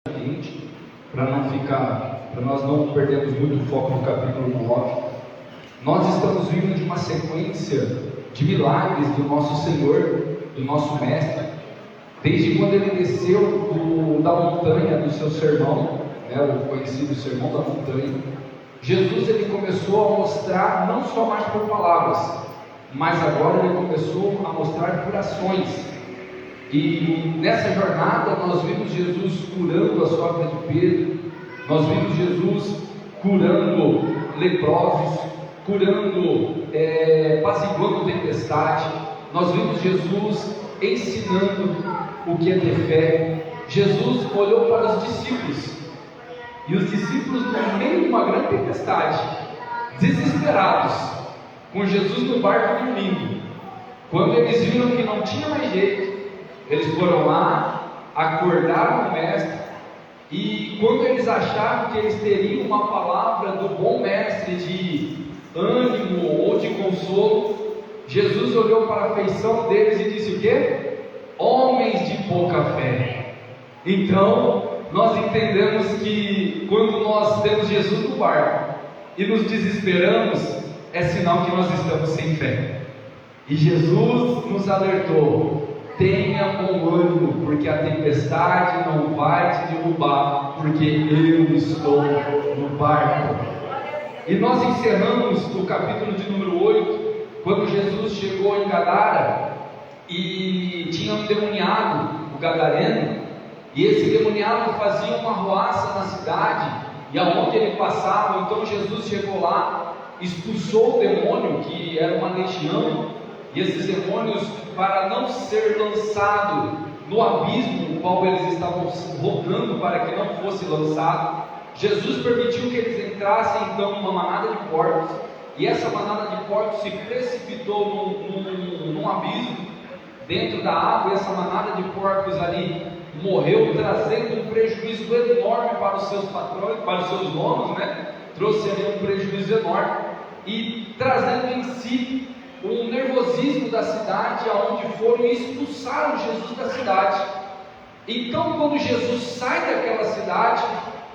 20, para nós não perdermos muito o foco no capítulo 9. Nós estamos vindo de uma sequência de milagres do nosso Senhor, do nosso Mestre, desde quando ele desceu da montanha do seu sermão, o conhecido Sermão da Montanha. Jesus ele começou a mostrar não só mais por palavras, mas agora ele começou a mostrar por ações. E nessa jornada nós vimos Jesus curando a sogra de Pedro, nós vimos Jesus curando leprosos, curando, apaziguando tempestade, nós vimos Jesus ensinando o que é ter fé. Jesus olhou para os discípulos, e os discípulos no meio de uma grande tempestade, desesperados, com Jesus no barco dormindo. Quando eles viram que não tinha mais jeito, eles foram lá, acordaram o mestre, e quando eles acharam que eles teriam uma palavra do bom mestre de ânimo ou de consolo, Jesus olhou para a feição deles e disse o quê? Homens de pouca fé. Então nós entendemos que quando nós temos Jesus no barco e nos desesperamos, é sinal que nós estamos sem fé. E Jesus nos alertou: tenha bom ânimo, porque a tempestade não vai te derrubar, porque eu estou no barco. E nós encerramos o capítulo de número 8, quando Jesus chegou em Gadara, e tinha um demoniado, o gadareno, e esse demoniado fazia uma arruaça na cidade, e aonde ele passava. Então Jesus chegou lá, expulsou o demônio, que era uma legião, e esses demônios, para não ser lançado no abismo, o qual eles estavam rogando para que não fosse lançado, Jesus permitiu que eles entrassem então numa manada de porcos, e essa manada de porcos se precipitou num abismo, dentro da água, e essa manada de porcos ali morreu, trazendo um prejuízo enorme para os seus patrões, para os seus donos, trouxe ali um prejuízo enorme, e trazendo em si um nervosismo da cidade, aonde foram e expulsaram Jesus da cidade. Então, quando Jesus sai daquela cidade,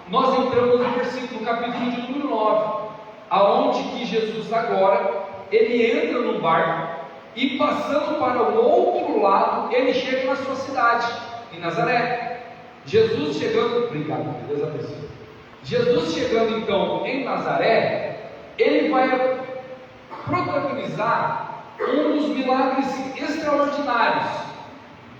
nós entramos no capítulo de número 9, aonde que Jesus agora, ele entra no barco, e passando para o outro lado, ele chega na sua cidade, em Nazaré. Jesus chegando, Deus abençoe. Jesus chegando então em Nazaré, ele vai protagonizar um dos milagres extraordinários.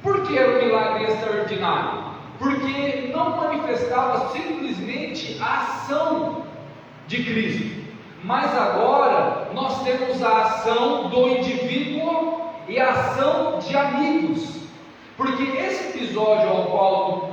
Por que era um milagre extraordinário? Porque não manifestava simplesmente a ação de Cristo, mas agora nós temos a ação do indivíduo e a ação de amigos. Porque esse episódio ao qual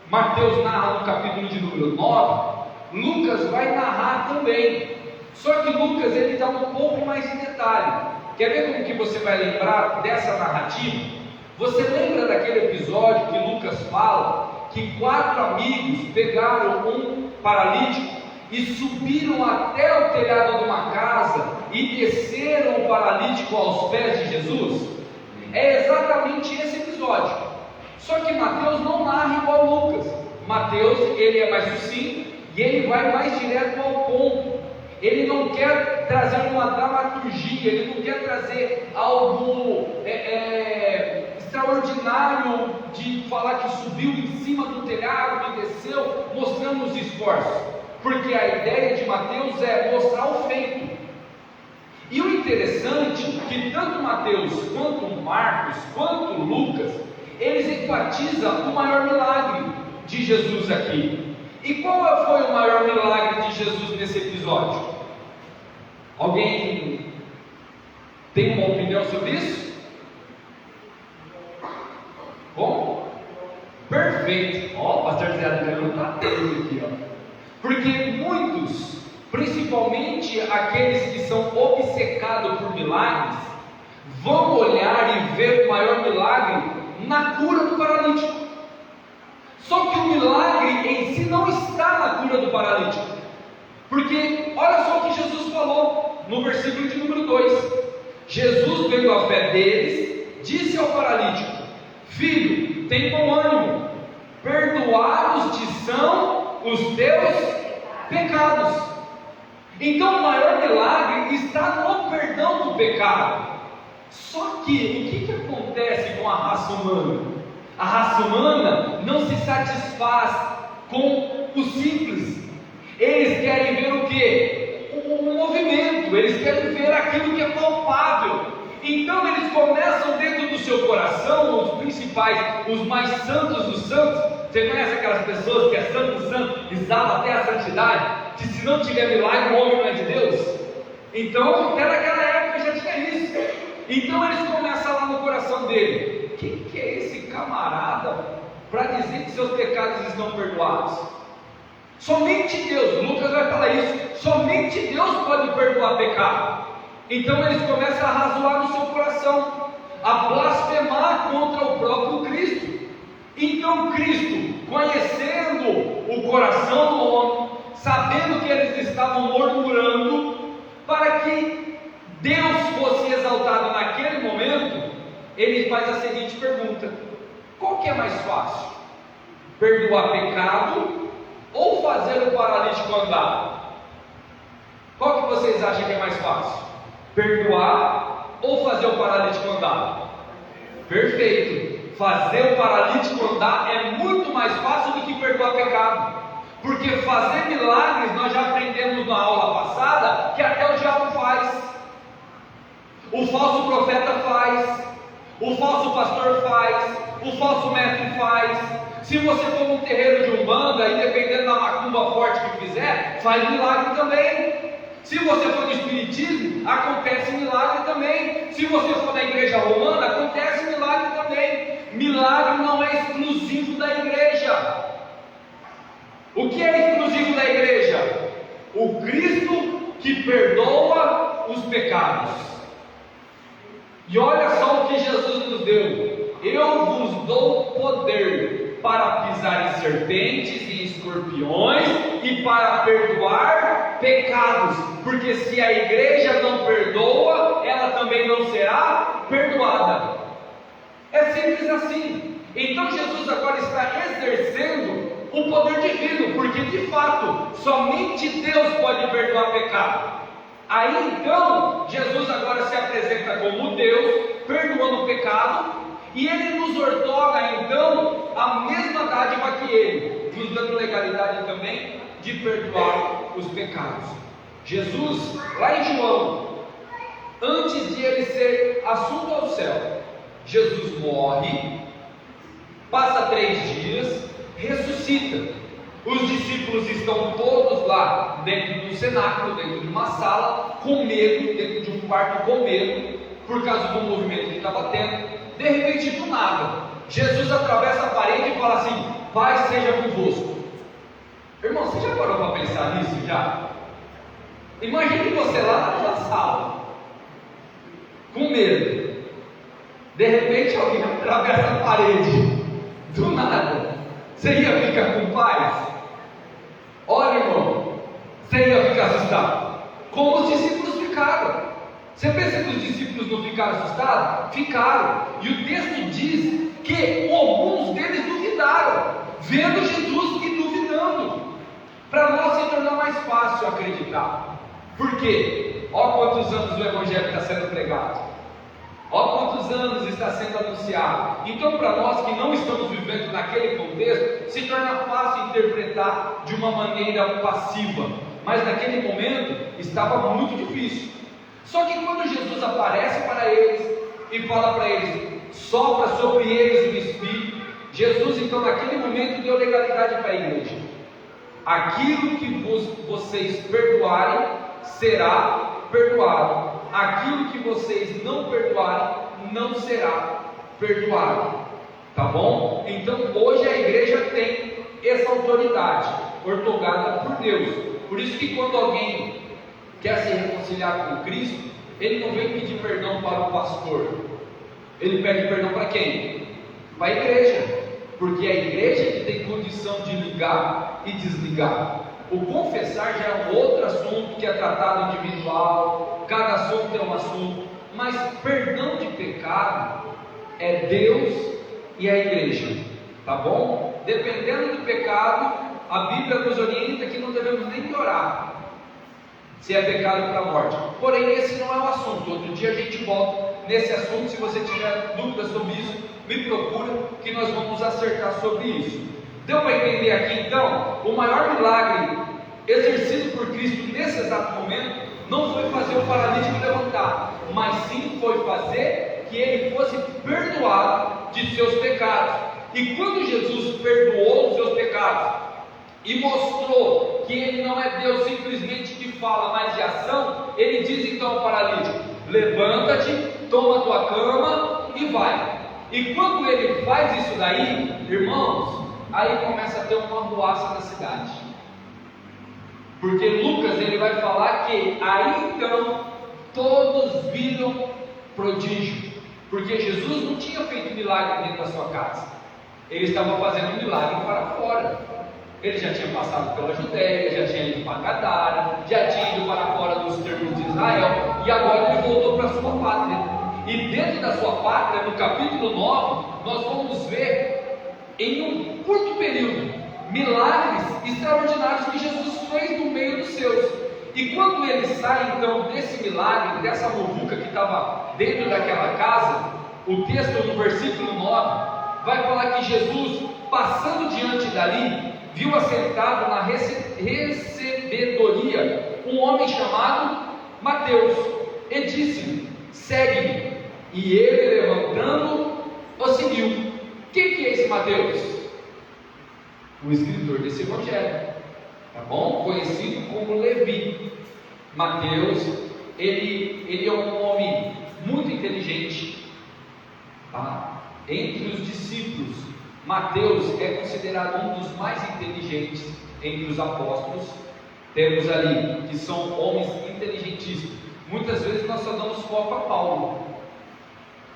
Mateus narra no capítulo de número 9, Lucas vai narrar também. Só que Lucas ele dá um pouco mais de detalhe. Quer ver como que você vai lembrar dessa narrativa? Você lembra daquele episódio que Lucas fala que 4 amigos pegaram um paralítico e subiram até o telhado de uma casa e desceram o paralítico aos pés de Jesus? É exatamente esse episódio. Só que Mateus não narra igual Lucas. Mateus ele é mais sucinto e ele vai mais direto ao ponto. Ele não quer trazer uma dramaturgia, ele não quer trazer algo extraordinário de falar que subiu em cima do telhado e desceu, mostrando os esforços, porque a ideia de Mateus é mostrar o feito. E o interessante é que tanto Mateus, quanto Marcos, quanto Lucas, eles enfatizam o maior milagre de Jesus aqui. E qual foi o maior milagre de Jesus nesse episódio? Alguém tem uma opinião sobre isso? Bom? Perfeito. O pastor Zé Adriano está tendo aqui, Porque muitos, principalmente aqueles que são obcecados por milagres, vão olhar e ver o maior milagre na cura do paralítico. Só que o milagre em si não está na cura do paralítico. Porque olha só o que Jesus falou no versículo de número 2. Jesus, vendo a fé deles, disse ao paralítico: filho, tem bom ânimo, perdoados-te são os teus pecados. Então o maior milagre está no perdão do pecado. Só que o que acontece com a raça humana? A raça humana não se satisfaz com o simples. Eles querem ver o quê? O movimento, eles querem ver aquilo que é palpável. Então eles começam dentro do seu coração, os principais, os mais santos dos santos. Você conhece aquelas pessoas que é santo, exala até a santidade, que se não tiver milagre, o homem não é de Deus? Então, até naquela época já tinha isso. Então eles começam lá no coração dele: quem que é esse camarada para dizer que seus pecados estão perdoados? Somente Deus, Lucas vai falar isso, somente Deus pode perdoar pecado. Então eles começam a razoar no seu coração, a blasfemar contra o próprio Cristo. Então Cristo, conhecendo o coração do homem, sabendo que eles estavam murmurando, para que Deus fosse exaltado naquele momento, ele faz a seguinte pergunta: qual que é mais fácil? Perdoar pecado ou fazer o paralítico andar? Qual que vocês acham que é mais fácil? Perdoar ou fazer o paralítico andar? Perfeito. Fazer o paralítico andar é muito mais fácil do que perdoar pecado, porque fazer milagres nós já aprendemos na aula passada que até o diabo faz, o falso profeta faz, o falso pastor faz, o falso mestre faz. Se você for num terreiro de umbanda, e dependendo da macumba forte que fizer, faz milagre também. Se você for no espiritismo, acontece milagre também. Se você for na igreja romana, acontece milagre também. Milagre não é exclusivo da igreja. O que é exclusivo da igreja? O Cristo que perdoa os pecados. E olha só o que Jesus nos deu: eu vos dou poder para pisar em serpentes e escorpiões e para perdoar pecados, porque se a igreja não perdoa, ela também não será perdoada. É simples assim. Então Jesus agora está exercendo o poder divino, porque de fato somente Deus pode perdoar pecado. Aí então Jesus agora se apresenta como Deus, perdoando o pecado, e ele nos outorga então a mesma dádiva que ele, nos dando legalidade também de perdoar os pecados. Jesus, lá em João, antes de ele ser assunto ao céu, Jesus morre, passa 3 dias, ressuscita. Os discípulos estão todos lá dentro do cenáculo, dentro de uma sala, com medo, dentro de um quarto com medo, por causa do movimento que estava tendo. De repente, do nada, Jesus atravessa a parede e fala assim: paz seja convosco. Irmão, você já parou para pensar nisso já? Imagine você lá na sala, com medo. De repente alguém atravessa a parede, do nada. Você ia ficar com paz? Olha, irmão, você ia ficar assustado? Como os discípulos ficaram. Você pensa que os discípulos não ficaram assustados? Ficaram. E o texto diz que alguns deles duvidaram, vendo Jesus e duvidando. Para nós se tornar mais fácil acreditar. Por quê? Olha quantos anos o Evangelho está sendo pregado. Olha quantos anos está sendo anunciado. Então, para nós que não estamos vivendo naquele contexto, se torna fácil interpretar de uma maneira passiva. Mas naquele momento estava muito difícil. Só que quando Jesus aparece para eles e fala para eles, sopra sobre eles o Espírito, Jesus então naquele momento deu legalidade para a igreja. Aquilo que vocês perdoarem será perdoado. Aquilo que vocês não perdoarem não será perdoado. Tá bom? Então hoje a igreja tem essa autoridade outorgada por Deus. Por isso que quando alguém quer se reconciliar com Cristo, ele não vem pedir perdão para o pastor. Ele pede perdão para quem? Para a igreja. Porque é a igreja que tem condição de ligar e desligar. O confessar já é um outro assunto que é tratado individual, cada assunto é um assunto, mas perdão de pecado é Deus e a igreja. tá bom? Dependendo do pecado, a Bíblia nos orienta que não devemos nem orar, se é pecado para a morte. Porém, esse não é o assunto. Outro dia a gente volta nesse assunto. Se você tiver dúvidas sobre isso, me procura, que nós vamos acertar sobre isso. Deu para entender aqui então? O maior milagre exercido por Cristo nesse exato momento não foi fazer o paralítico levantar, mas sim foi fazer que ele fosse perdoado de seus pecados. E quando Jesus perdoou os seus pecados e mostrou que ele não é Deus simplesmente de fala, mas de ação, ele diz então ao paralítico: levanta-te, toma a tua cama e vai. E quando ele faz isso daí, irmãos, aí começa a ter uma ruaça na cidade, porque Lucas ele vai falar que aí então todos viram prodígio, porque Jesus não tinha feito milagre dentro da sua casa, ele estava fazendo um milagre para fora. Ele já tinha passado pela Judéia, já tinha ido para Gadara, já tinha ido para fora dos termos de Israel, e agora ele voltou para a sua pátria. E dentro da sua pátria, no capítulo 9, nós vamos ver, em um curto período, milagres extraordinários que Jesus fez no meio dos seus. E quando ele sai então desse milagre, dessa muvuca que estava dentro daquela casa, o texto no versículo 9 vai falar que Jesus, passando diante dali, viu assentado na recebedoria um homem chamado Mateus, e disse-lhe: segue-me. E ele, levantando, o seguiu. Quem que é esse Mateus? O escritor desse evangelho, tá bom? Conhecido como Levi. Mateus, ele é um homem muito inteligente, tá? Entre os discípulos, Mateus é considerado um dos mais inteligentes entre os apóstolos. Temos ali que são homens inteligentíssimos. Muitas vezes nós só damos foco a Paulo,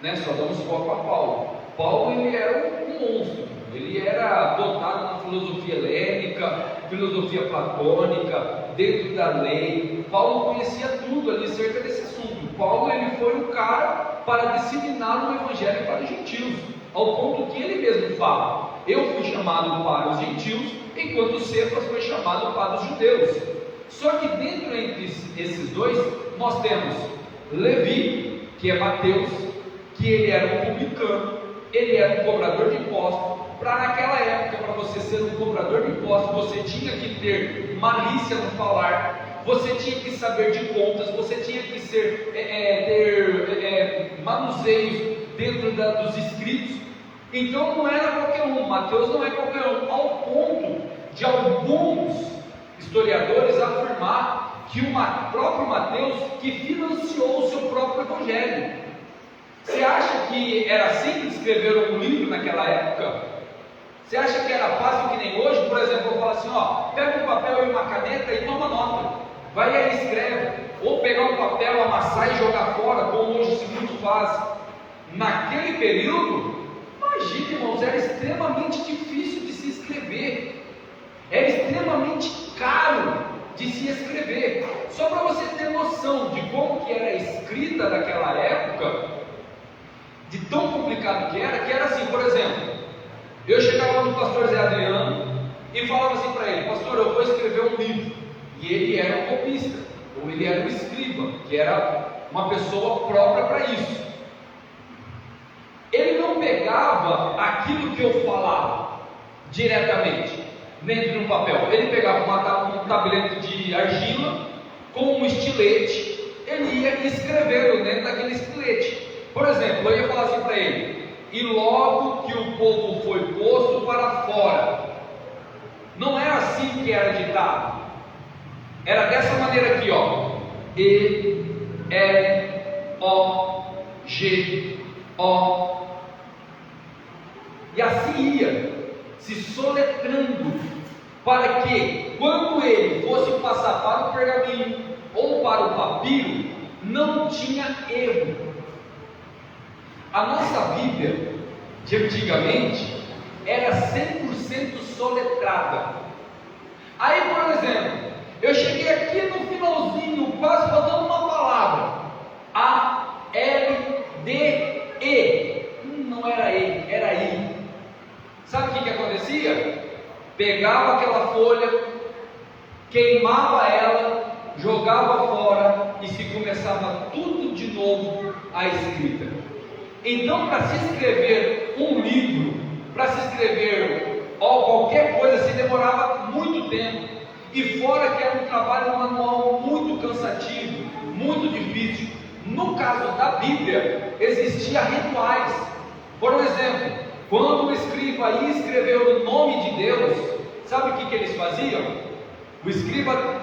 né? Só damos foco a Paulo. Paulo ele era um monstro. Ele era dotado na filosofia helênica, filosofia platônica, dentro da lei. Paulo conhecia tudo ali acerca desse assunto. Paulo ele foi o cara para disseminar o evangelho para os gentios, ao ponto que ele mesmo fala: eu fui chamado para os gentios, enquanto Cefas foi chamado para os judeus. Só que dentro entre esses dois, nós temos Levi, que é Mateus, que ele era um publicano, ele era um cobrador de impostos. Para naquela época, para você ser um cobrador de impostos, você tinha que ter malícia no falar, você tinha que saber de contas, você tinha que ter manuseios dentro dos escritos. Então não era qualquer um. Mateus não é qualquer um, ao ponto de alguns historiadores afirmar que o próprio Mateus que financiou o seu próprio evangelho. Você acha que era simples escrever um livro naquela época? Você acha que era fácil que nem hoje? Por exemplo, eu falo assim, pega um papel e uma caneta e toma nota, vai aí e escreve. Ou pegar um papel, amassar e jogar fora, como hoje se muito faz. Naquele período, imagine, irmãos, era extremamente difícil de se escrever, era extremamente caro de se escrever. Só para você ter noção de como que era a escrita daquela época, de tão complicado que era assim, por exemplo, eu chegava no pastor Zé Adriano e falava assim para ele: pastor, eu vou escrever um livro. E ele era um copista, ou ele era um escriba, que era uma pessoa própria para isso. Ele não pegava aquilo que eu falava diretamente dentro de um papel. Ele pegava um tablete de argila com um estilete, ele ia escrevendo dentro daquele estilete. Por exemplo, eu ia falar assim para ele: e logo que o povo foi posto para fora. Não era assim que era ditado. Era dessa maneira aqui, E-L-O-G-O. E assim ia se soletrando, para que quando ele fosse passar para o pergaminho ou para o papiro, não tinha erro. A nossa Bíblia de antigamente era 100% soletrada. Aí, por exemplo, eu cheguei aqui no finalzinho, quase faltando uma palavra, A-L-D-E. Não era E, era I. Sabe o pegava aquela folha, queimava ela, jogava fora e se começava tudo de novo a escrita. Então, para se escrever um livro, para se escrever qualquer coisa, se demorava muito tempo, e fora que era um trabalho manual muito cansativo, muito difícil. No caso da Bíblia, existiam rituais. Por exemplo, quando o escriba ia escrever o nome de Deus, sabe o que eles faziam? O escriba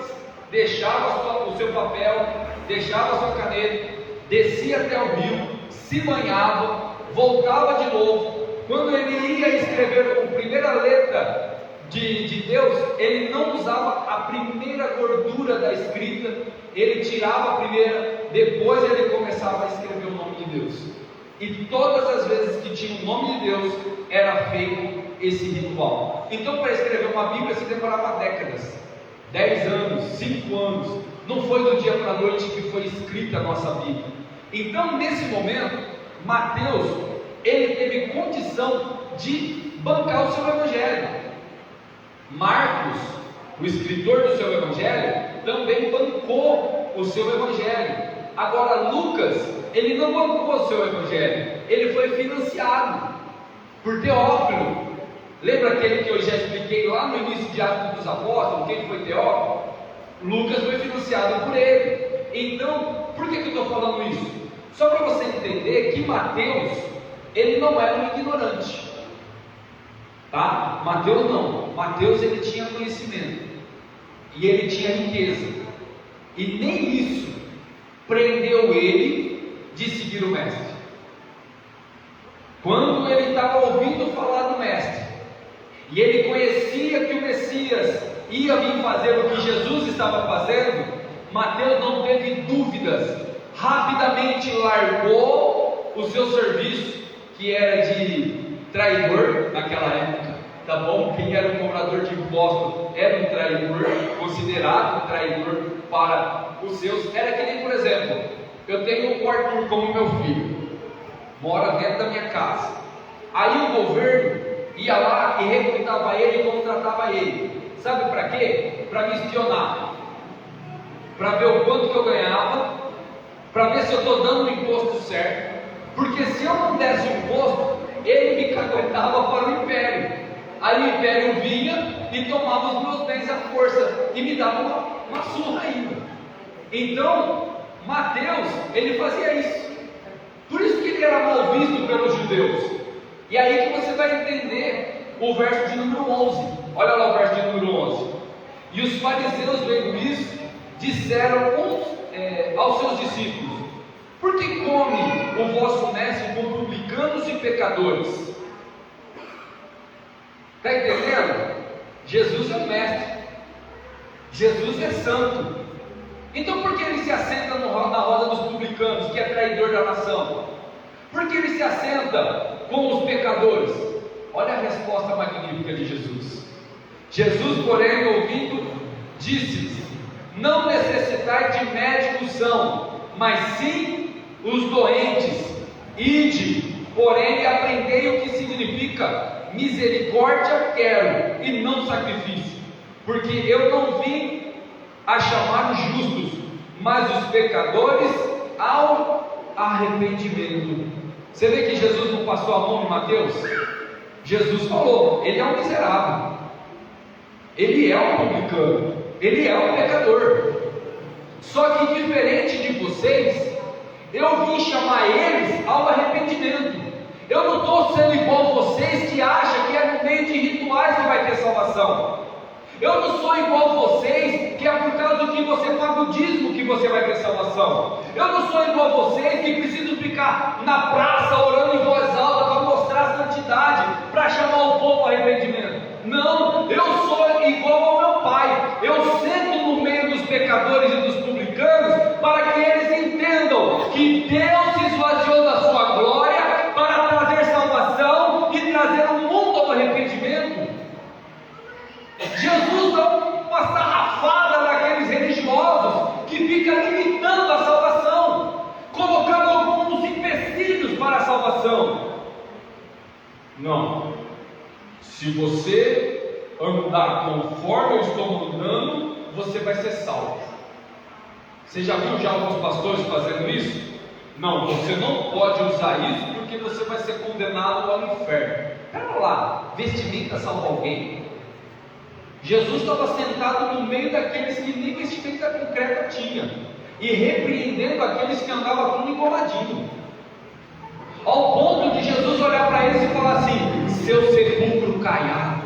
deixava o seu papel, deixava a sua caneta, descia até o rio, se banhava, voltava de novo. Quando ele ia escrever a primeira letra de Deus, ele não usava a primeira gordura da escrita, ele tirava a primeira, depois ele começava a escrever o nome de Deus. E todas as vezes que tinha o nome de Deus, era feito esse ritual. Então, para escrever uma Bíblia se demorava décadas, 10 anos, 5 anos. Não foi do dia para a noite que foi escrita a nossa Bíblia. Então, nesse momento, Mateus, ele teve condição de bancar o seu evangelho. Marcos, o escritor do seu evangelho, também bancou o seu evangelho. Agora Lucas, ele não bancou o seu evangelho, ele foi financiado por Teófilo. Lembra aquele que eu já expliquei lá no início de Atos dos Apóstolos, quem foi Teófilo? Lucas foi financiado por ele. Então, por que eu estou falando isso? Só para você entender que Mateus, ele não era um ignorante, tá? Mateus não. Mateus, ele tinha conhecimento e ele tinha riqueza, e nem isso prendeu ele de seguir o mestre. Quando ele estava ouvindo falar do mestre e ele conhecia que o Messias ia vir fazer o que Jesus estava fazendo, Mateus não teve dúvidas, rapidamente largou o seu serviço, que era de traidor naquela época, tá bom? Quem era um cobrador de impostos era um traidor, considerado um traidor para os seus. Era que nem, por exemplo, eu tenho o Arthur como meu filho, mora dentro da minha casa. Aí o governo ia lá e recrutava ele e contratava ele. Sabe para quê? Para me espionar, para ver o quanto que eu ganhava, para ver se eu estou dando o imposto certo. Porque se eu não desse o imposto, ele me caguetava para o império. Aí o império vinha e tomava os meus bens à força e me dava uma surra ainda. Então, Mateus, ele fazia isso. Por isso que ele era mal visto pelos judeus. E aí que você vai entender o verso de número 11. Olha lá o verso de número 11. E os fariseus, vendo isso, disseram aos seus discípulos: por que come o vosso mestre com publicanos e pecadores? Está entendendo? Jesus é o mestre, Jesus é santo. Então por que ele se assenta na roda dos publicanos, que é traidor da nação? Por que ele se assenta com os pecadores? Olha a resposta magnífica de Jesus. Jesus, porém, ouvindo, disse-lhes: não necessitai de médicos são, mas sim os doentes. Ide, porém, aprendei o que significa misericórdia quero e não sacrifício, porque eu não vim a chamar os justos, mas os pecadores ao arrependimento. Você vê que Jesus não passou a mão em Mateus? Jesus falou: ele é um miserável, ele é um publicano, ele é um pecador. Só que diferente de vocês, eu vim chamar eles ao arrependimento. Eu não estou sendo igual a vocês que acham que é no meio de rituais que vai ter salvação. Eu não sou igual a vocês que é por causa do que você paga o dízimo que você vai ter salvação. Eu não sou igual a vocês que precisam ficar na praça orando em voz alta para mostrar a santidade, para chamar o povo ao arrependimento. Não, eu sou igual ao meu Pai. Eu sento no meio dos pecadores e dos publicanos para que eles entendam que Deus se esvaziou da sua glória para trazer salvação e trazer o mundo ao arrependimento. Jesus dá uma sarrafada naqueles religiosos que ficam limitando a salvação, colocando alguns empecilhos para a salvação. Não. Se você andar conforme eu estou mandando, você vai ser salvo. Você já viu alguns pastores fazendo isso? Não, você não pode usar isso porque você vai ser condenado ao inferno. Pera lá, vestimenta salva alguém? Jesus estava sentado no meio daqueles que nem vestimenta concreta tinha, e repreendendo aqueles que andavam tudo engomadinho, ao ponto de Jesus olhar para eles e falar assim: seu sepulcro caiado.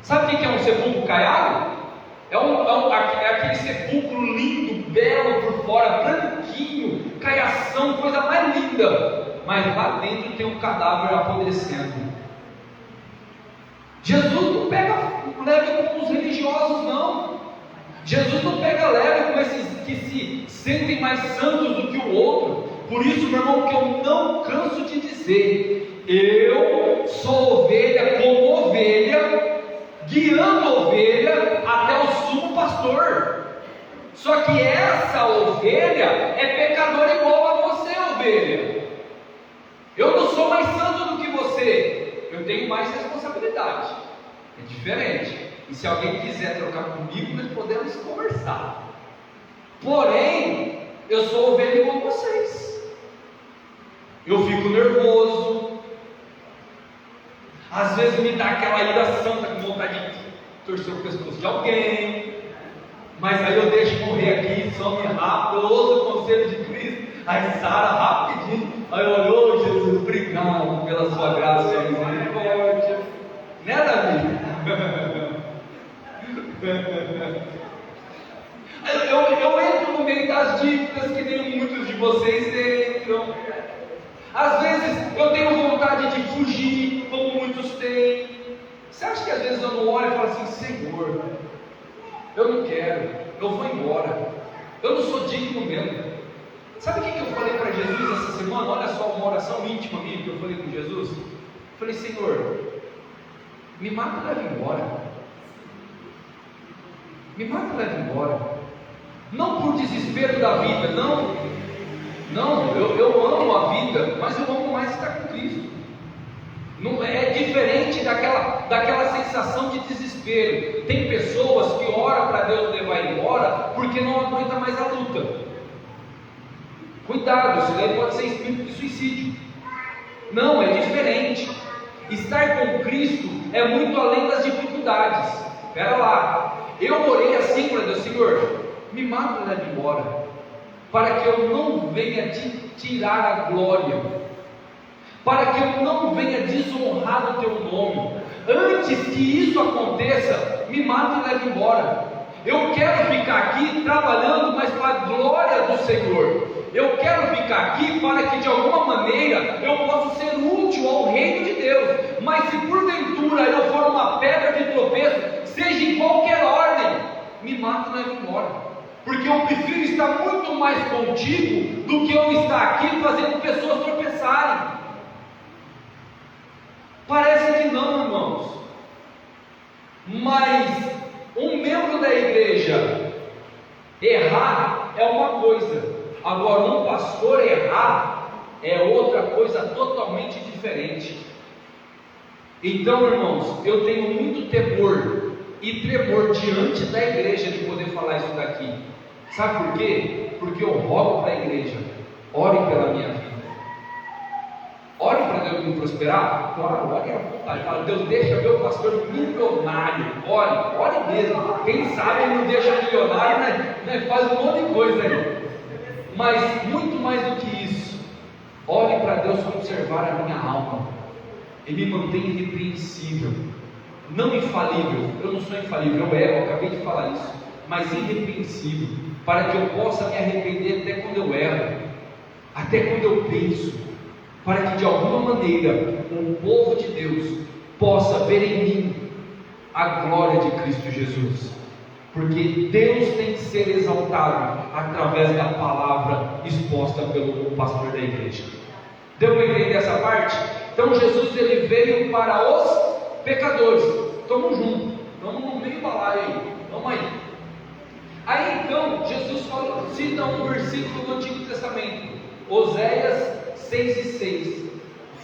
Sabe o que é um sepulcro caiado? É aquele sepulcro lindo, belo por fora, branquinho, caiação, coisa mais linda, mas lá dentro tem um cadáver apodrecendo. Jesus não pega leve com os religiosos, não. Jesus não pega leve com esses que se sentem mais santos do que o outro. Por isso, meu irmão, que eu não canso de dizer, eu sou ovelha como ovelha, guiando a ovelha até o sumo pastor. Só que essa ovelha é pecadora igual a você, ovelha. Eu não sou mais santo do que você, eu tenho mais responsabilidade, é diferente. E se alguém quiser trocar comigo, nós podemos conversar. Porém, eu sou ovelha igual a vocês. Eu fico nervoso, às vezes me dá aquela ira santa com vontade de torcer o pescoço de alguém, mas aí eu deixo morrer aqui, some rápido, eu ouço o conselho de Cristo, aí sara rapidinho, aí eu olho: Jesus, obrigado pela sua graça e misericórdia, né, Davi? Eu entro no meio das dívidas que nem muitos de vocês entram. Às vezes eu tenho vontade de fugir, como muitos têm. Você acha que às vezes eu não olho e falo assim: Senhor, eu não quero, eu vou embora, eu não sou digno mesmo. Sabe o que eu falei para Jesus essa semana? Olha só, uma oração íntima minha que eu falei com Jesus. Eu falei: Senhor, me mata e leva embora. Me mata e leva embora. Não por desespero da vida, não, eu amo a vida, mas eu amo mais estar com Cristo. Não é diferente daquela sensação de desespero. Tem pessoas que oram para Deus levar embora porque não aguenta mais a luta. Cuidado, isso daí pode ser espírito de suicídio. Não, é diferente. Estar com Cristo é muito além das dificuldades. Espera lá, eu orei assim para Deus: Senhor, me mata e leva embora, para que eu não venha te tirar a glória, para que eu não venha desonrar o teu nome. Antes que isso aconteça, me mata e leva embora. Eu quero ficar aqui trabalhando, mas para a glória do Senhor. Eu quero ficar aqui para que de alguma maneira eu possa ser útil ao reino de Deus. Mas se porventura eu for uma pedra de tropeço, seja em qualquer ordem, me mata e leva embora, porque eu prefiro estar muito mais contigo do que eu estar aqui fazendo pessoas tropeçarem. Parece que não, irmãos, mas um membro da igreja errar é uma coisa, agora um pastor errar é outra coisa totalmente diferente. Então, irmãos, eu tenho muito temor e tremor diante da igreja de poder falar isso daqui. Sabe por quê? Porque eu rogo para a igreja: ore pela minha vida. Ore para Deus me prosperar? Claro, ore à vontade. Fala: Deus, deixa meu pastor milionário. Ore mesmo. Quem sabe ele não deixa milionário, né? Faz um monte de coisa aí. Mas muito mais do que isso, ore para Deus conservar a minha alma e me manter irrepreensível, não infalível. Eu não sou infalível, eu erro, eu acabei de falar isso, mas irrepreensível, para que eu possa me arrepender até quando eu erro, até quando eu penso, para que de alguma maneira o povo de Deus possa ver em mim a glória de Cristo Jesus, porque Deus tem que ser exaltado através da palavra exposta pelo pastor da igreja. Deu para entender essa parte? Então Jesus ele veio para os pecadores. Estamos juntos, estamos no meio da balaio aí, vamos aí. Aí então Jesus cita um versículo do Antigo Testamento, Oséias 6:6.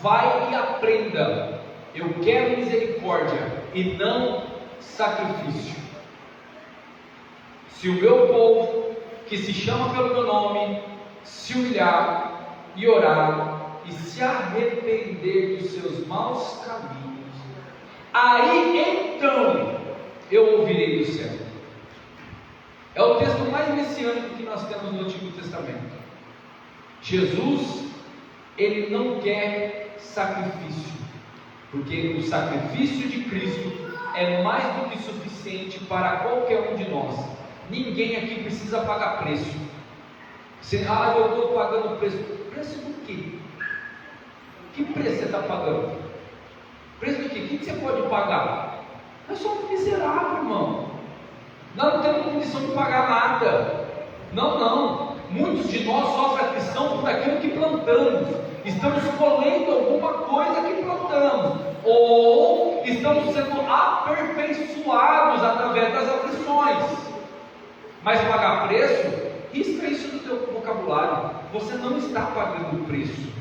Vai e aprenda, eu quero misericórdia e não sacrifício. Se o meu povo, que se chama pelo meu nome, se humilhar e orar e se arrepender dos seus maus caminhos, aí então eu ouvirei do céu. É o texto mais messiânico que nós temos no Antigo Testamento. Jesus, ele não quer sacrifício, porque o sacrifício de Cristo é mais do que suficiente para qualquer um de nós. Ninguém aqui precisa pagar preço. Eu estou pagando preço. Preço do quê? Que preço você está pagando? Preço do quê? O que você pode pagar? Nós somos miseráveis, irmão. Nós não temos condição de pagar nada. Não. Muitos de nós sofrem aflição por aquilo que plantamos. Estamos colhendo alguma coisa que plantamos, ou estamos sendo aperfeiçoados através das aflições. Mas pagar preço, risca isso do teu vocabulário. Você não está pagando preço.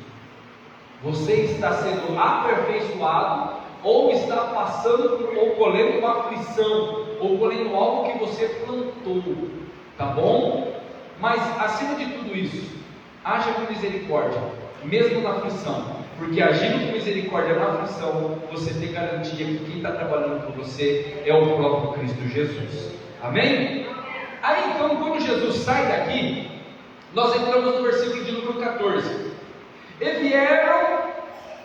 Você está sendo aperfeiçoado, ou está passando, ou colhendo uma aflição, ou colhendo algo que você plantou. Tá bom? Mas acima de tudo isso, haja com misericórdia, mesmo na aflição, porque agindo com misericórdia na aflição, você tem garantia que quem está trabalhando por você é o próprio Cristo Jesus. Amém? Aí então, quando Jesus sai daqui, nós entramos no versículo de número 14. E vieram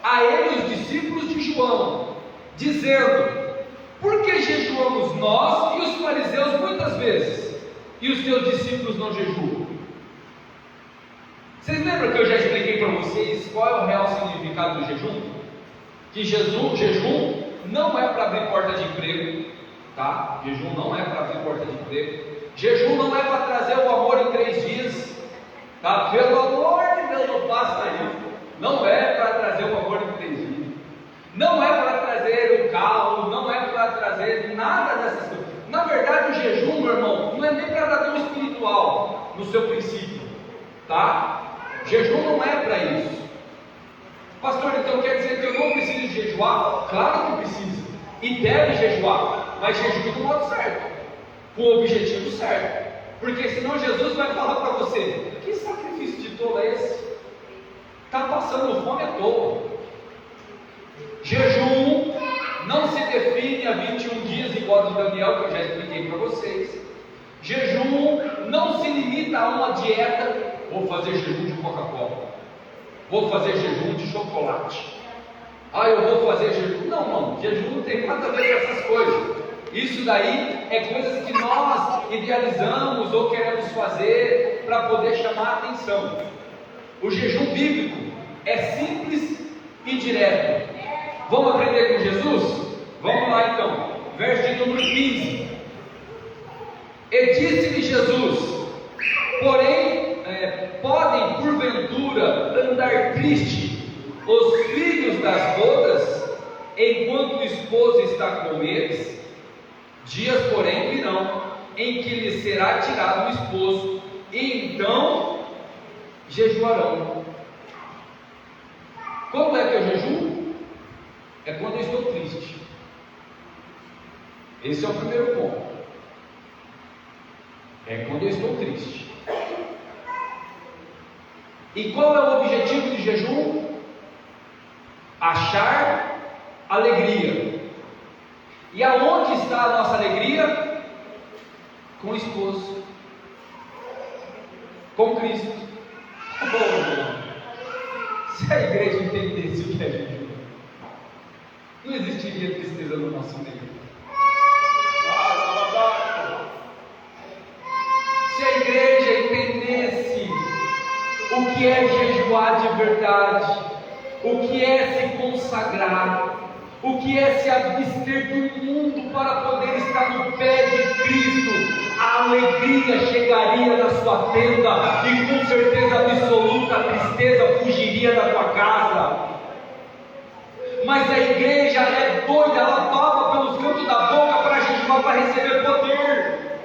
a ele os discípulos de João, dizendo: por que jejuamos nós e os fariseus muitas vezes, e os teus discípulos não jejuam? Vocês lembram que eu já expliquei para vocês qual é o real significado do jejum? Que jejum não é para abrir porta de emprego, tá? Jejum não é para abrir porta de emprego. Jejum não é para trazer o amor em 3 dias, tá? Pelo amor de Deus, não faça isso. Não é para trazer o amor em 3 dias. Não é para trazer o carro, não é para trazer nada dessas coisas. Na verdade, o jejum, meu irmão, não é nem para dar dor espiritual no seu princípio, tá? Jejum não é para isso. Pastor, então quer dizer que eu não preciso jejuar? Claro que precisa, e deve jejuar, mas jejum do modo certo, com o objetivo certo, porque senão Jesus vai falar para você: que sacrifício de tolo é esse? Está passando fome à toa. Jejum não se define a 21 dias, igual de Daniel, que eu já expliquei para vocês. Jejum não se limita a uma dieta. Vou fazer jejum de Coca-Cola, vou fazer jejum de chocolate, eu vou fazer jejum. Não, jejum não tem nada a ver com essas coisas. Isso daí é coisas que nós idealizamos ou queremos fazer para poder chamar a atenção. O jejum bíblico é simples e direto. Vamos aprender com Jesus? Vamos lá então, verso de número 15. E disse-lhe Jesus: porém, podem porventura andar triste os filhos das bodas, enquanto o esposo está com eles? Dias, porém, virão, em que lhes será tirado o esposo, e então jejuarão. Como é que eu jejuo? É quando eu estou triste. Esse é o primeiro ponto. É quando eu estou triste. E qual é o objetivo de jejum? Achar alegria. E aonde está a nossa alegria? Com o esposo, com Cristo. Se a igreja entendesse o que é jejum, não existiria tristeza no nosso meio. Se a igreja entendesse o que é jejuar de verdade, o que é se consagrar, o que é se abster do mundo para poder estar no pé de Cristo, a alegria chegaria na sua tenda e com certeza absoluta a tristeza fugiria da tua casa. Mas a igreja é doida, ela baba pelos cantos da boca para jejuar, para receber poder,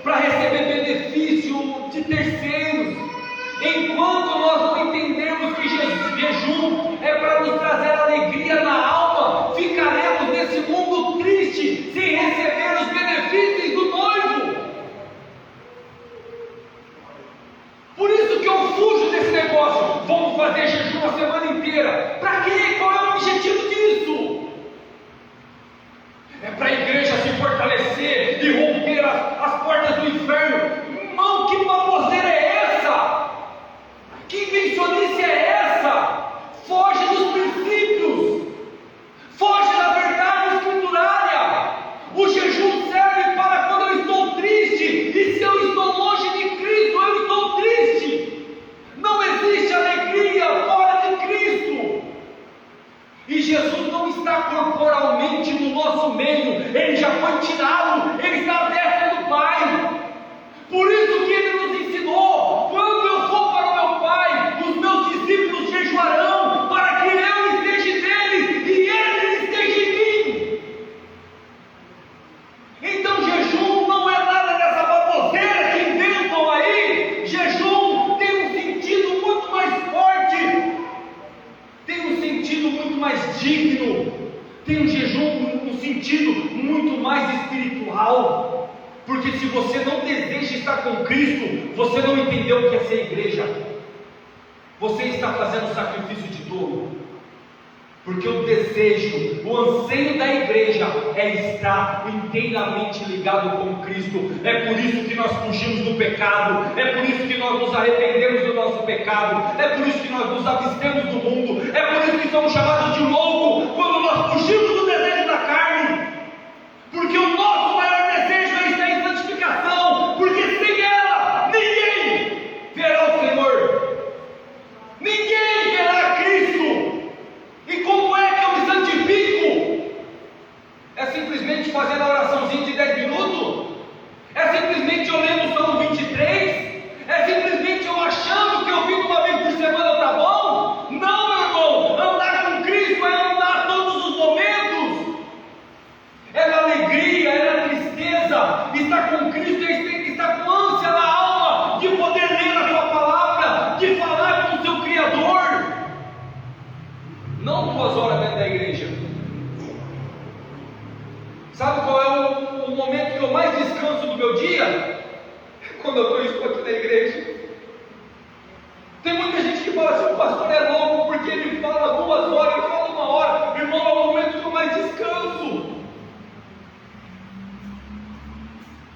para receber benefício de terceiros. Enquanto nós não entendemos que jejum é para nos trazer alegria na alma, ficaremos nesse mundo triste. mais espiritual, porque se você não deseja estar com Cristo, você não entendeu o que é ser igreja. Você está fazendo sacrifício de dor, porque o desejo, o anseio da igreja é estar inteiramente ligado com Cristo. É por isso que nós fugimos do pecado, é por isso que nós nos arrependemos do nosso pecado, é por isso que nós nos abstemos do mundo, é por isso que somos chamados de louco quando nós fugimos do desejo da carne, porque o nosso maior desejo é estar em santificação, porque sem ela ninguém verá o Senhor, ninguém verá Cristo. E como é que eu me santifico? É simplesmente fazendo a oraçãozinha de 10 minutos? É simplesmente eu lendo o Salmo 23? É simplesmente eu achando que eu fico uma vez por semana tá bom? Não, meu irmão, andar com Cristo é andar todos os momentos. É na alegria, é na tristeza. Estar com Cristo é estar com ânsia na alma de poder ler a sua palavra, de falar com o seu Criador. Não 2 horas dentro da igreja. Sabe qual é o momento que eu mais descanso do meu dia? Quando eu estou aqui na igreja. Tem muita gente que fala assim: o pastor é louco porque ele fala 2 horas, ele fala 1 hora. Irmão, é o momento que eu mais descanso.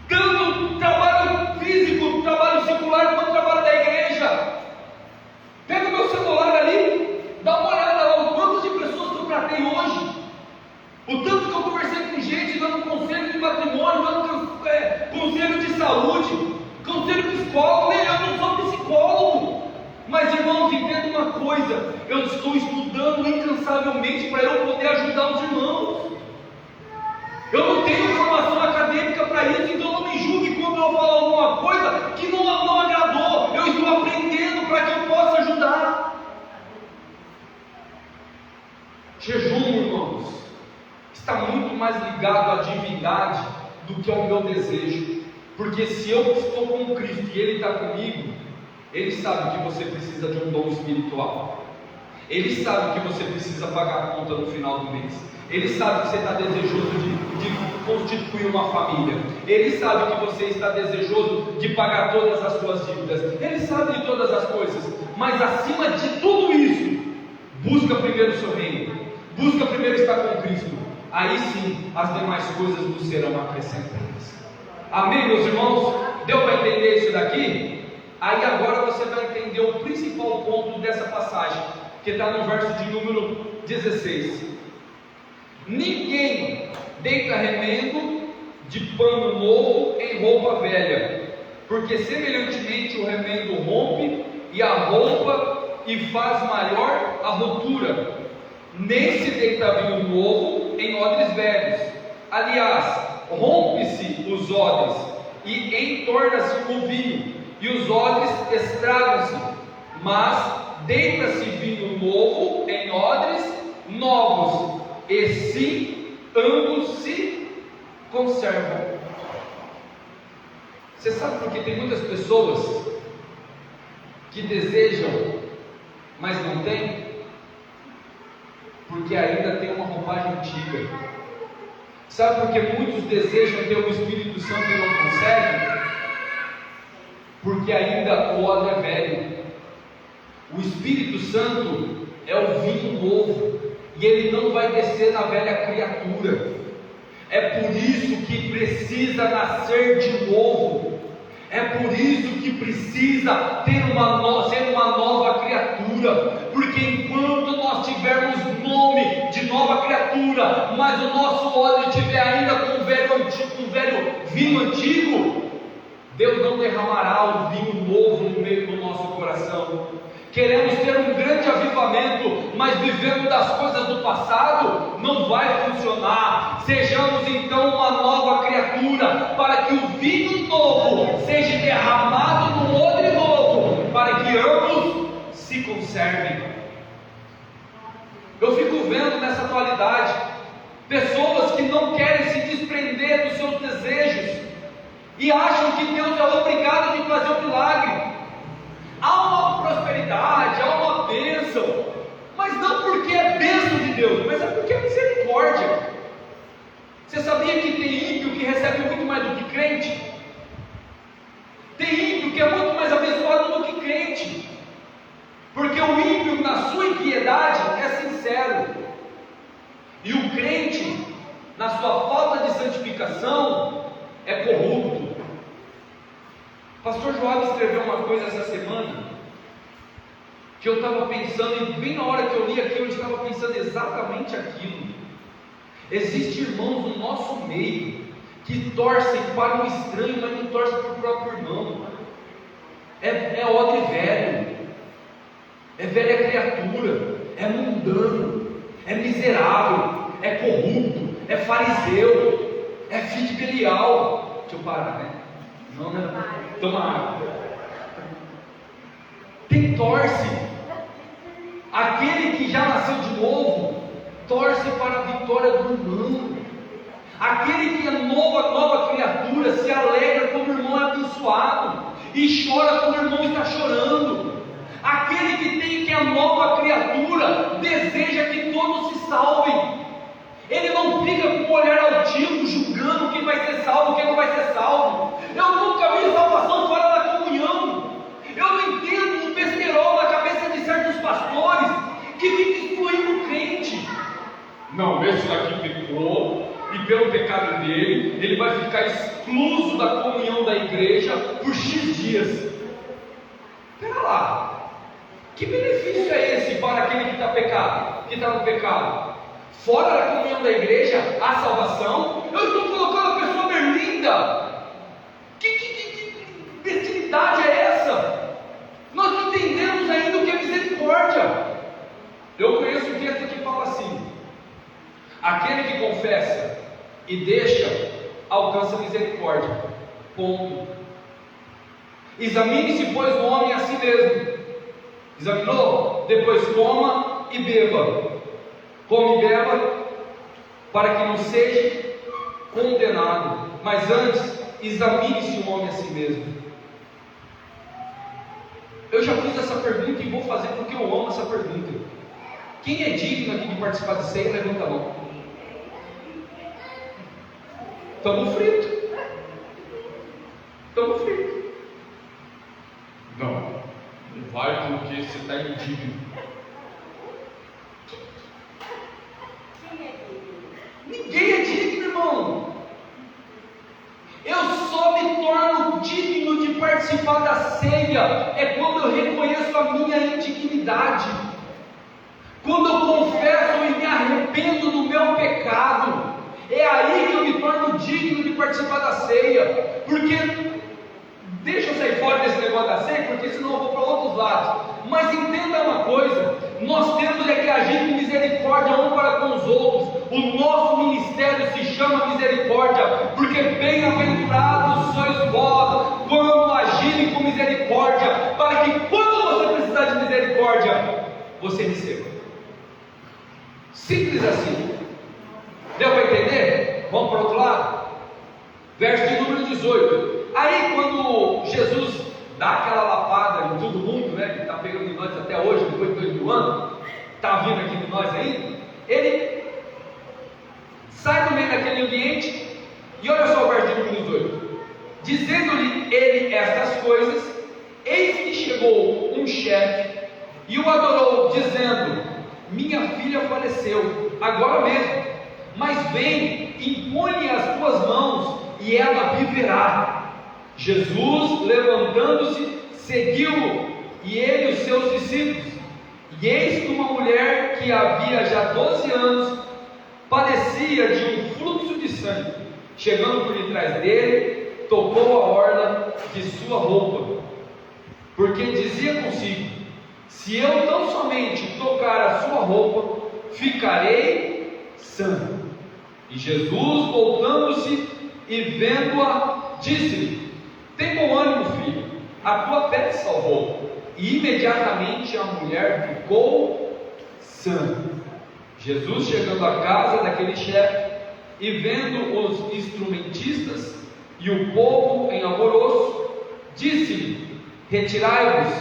Tanto trabalho físico, trabalho secular, quanto trabalho da igreja. Pega o meu celular ali, dá uma olhada lá, o quanto de pessoas que eu tratei hoje, o tanto que eu conversei com gente, dando conselho de matrimônio, dando conselho de saúde, conselho psicólogo. Eu não sou psicólogo, mas irmãos, entenda uma coisa: eu estou estudando incansavelmente para eu poder ajudar os irmãos. Eu não tenho formação acadêmica para isso, então não me julgue quando eu falo alguma coisa que não agradou. Eu estou aprendendo para que eu possa ajudar. Jejum, irmãos, está muito mais ligado à divindade do que ao meu desejo, porque se eu estou com Cristo e Ele está comigo, Ele sabe que você precisa de um dom espiritual, Ele sabe que você precisa pagar a conta no final do mês, Ele sabe que você está desejoso de constituir uma família, Ele sabe que você está desejoso de pagar todas as suas dívidas, Ele sabe de todas as coisas, mas acima de tudo isso, busca primeiro o seu reino, busca primeiro estar com Cristo, aí sim as demais coisas nos serão acrescentadas. Amém, meus irmãos? Deu para entender isso daqui? Aí agora você vai entender o principal ponto dessa passagem, que está no verso de número 16. Ninguém deita remendo de pano novo em roupa velha, porque semelhantemente o remendo rompe e a roupa e faz maior a rotura. Nem se deita vinho novo em odres velhos. Aliás, rompe-se os odres e entorna-se o vinho, e os odres estragam-se. Mas deita-se vinho novo em odres novos, e sim ambos se conservam. Você sabe por que tem muitas pessoas que desejam, mas não tem? Porque ainda tem uma roupagem antiga. Sabe por que muitos desejam ter o Espírito Santo e não conseguem? Porque ainda o odre é velho. O Espírito Santo é o vinho novo, e ele não vai descer na velha criatura. É por isso que precisa nascer de novo. É por isso que precisa ser uma nova criatura, porque enquanto nós tivermos nome de nova criatura, mas o nosso odre estiver ainda com o velho vinho antigo, Deus não derramará o vinho novo no meio do nosso coração. Queremos ter um grande avivamento, mas vivendo das coisas do passado, não vai funcionar. Sejamos então uma nova criatura, para que o vinho novo seja derramado no odre novo, para que ambos se conservem. Eu fico vendo nessa atualidade pessoas que não querem se desprender dos seus desejos e acham que Deus é obrigado a fazer o milagre. Há uma prosperidade, há uma bênção, mas não porque é bênção de Deus, mas é porque é misericórdia. Você sabia que tem ímpio que recebe muito mais do que crente? Tem ímpio que é muito mais abençoado do que crente, porque o ímpio, na sua impiedade, é sincero, e o crente, na sua falta de santificação, é corrupto. Pastor Joab escreveu uma coisa essa semana, que eu estava pensando, e bem na hora que eu li aqui, eu estava pensando exatamente aquilo. Existem irmãos no nosso meio, que torcem para o estranho, mas não torcem para o próprio irmão. É odre velho, é velha criatura, é mundano, é miserável, é corrupto, é fariseu, é filho de Belial. Deixa eu parar, né? Não, né? Toma água. Tem torce. Aquele que já nasceu de novo, torce para a vitória do irmão. Aquele que é nova criatura, se alegra quando o irmão é abençoado e chora quando o irmão está chorando. Aquele que é nova criatura, deseja que todos se salvem. Ele não fica com o olhar altivo, julgando quem vai ser salvo, quem não vai ser salvo. Eu nunca vi salvação fora da comunhão. Eu não entendo um besterol na cabeça de certos pastores que fica excluindo o crente. Não, esse daqui pecou, e pelo pecado dele, ele vai ficar excluso da comunhão da igreja por X dias. Espera lá, que benefício é esse para aquele que está no pecado? Fora da comunhão da igreja, a salvação? Eu estou colocando a pessoa berlinda. Que bestialidade é essa? Nós não entendemos ainda o que é misericórdia. Eu conheço um texto que fala assim: aquele que confessa e deixa, alcança misericórdia. Ponto. Examine-se, pois, o homem a si mesmo. Examinou? Depois coma e beba. Come e beba, para que não seja condenado. Mas antes, examine-se o homem a si mesmo. Eu já fiz essa pergunta e vou fazer porque eu amo essa pergunta. Quem é digno aqui de participar de ceia, levanta a mão. Estamos fritos. Estamos fritos. Não vai porque você está indigno. Ninguém é digno, irmão. Eu só me torno digno de participar da ceia quando eu reconheço a minha indignidade, quando eu confesso e me arrependo do meu pecado. É aí que eu me torno digno de participar da ceia. Porque, deixa eu sair fora desse negócio da ceia, porque senão eu vou para outros lados. Mas entenda uma coisa: nós temos que agir com misericórdia um para com os outros. O nosso ministério se chama misericórdia, porque bem-aventurados sois vós quando agirem com misericórdia, para que quando você precisar de misericórdia, você receba. Simples assim. Deu para entender? Vamos para o outro lado? Verso de número 18. Aí quando Jesus dá aquela lapada em todo mundo, né, que está pegando em nós até hoje, depois de 2000 anos, está vindo aqui de nós ainda, ele sai do meio daquele ambiente, e olha só o verso de número 18. Dizendo-lhe ele estas coisas, eis que chegou um chefe, e o adorou, dizendo: minha filha faleceu, agora mesmo, mas vem, impõe as tuas mãos, e ela viverá. Jesus, levantando-se, seguiu-o, e ele e os seus discípulos. E eis que uma mulher que havia já 12 anos padecia de um fluxo de sangue, chegando por detrás dele, tocou a orla de sua roupa, porque dizia consigo: se eu tão somente tocar a sua roupa, ficarei sã. E Jesus, voltando-se e vendo-a, disse-lhe: tem bom ânimo, filho, a tua fé te salvou. E imediatamente a mulher ficou sã. Jesus, chegando à casa daquele chefe, e vendo os instrumentistas e o povo em alvoroço, disse-lhe: retirai-vos,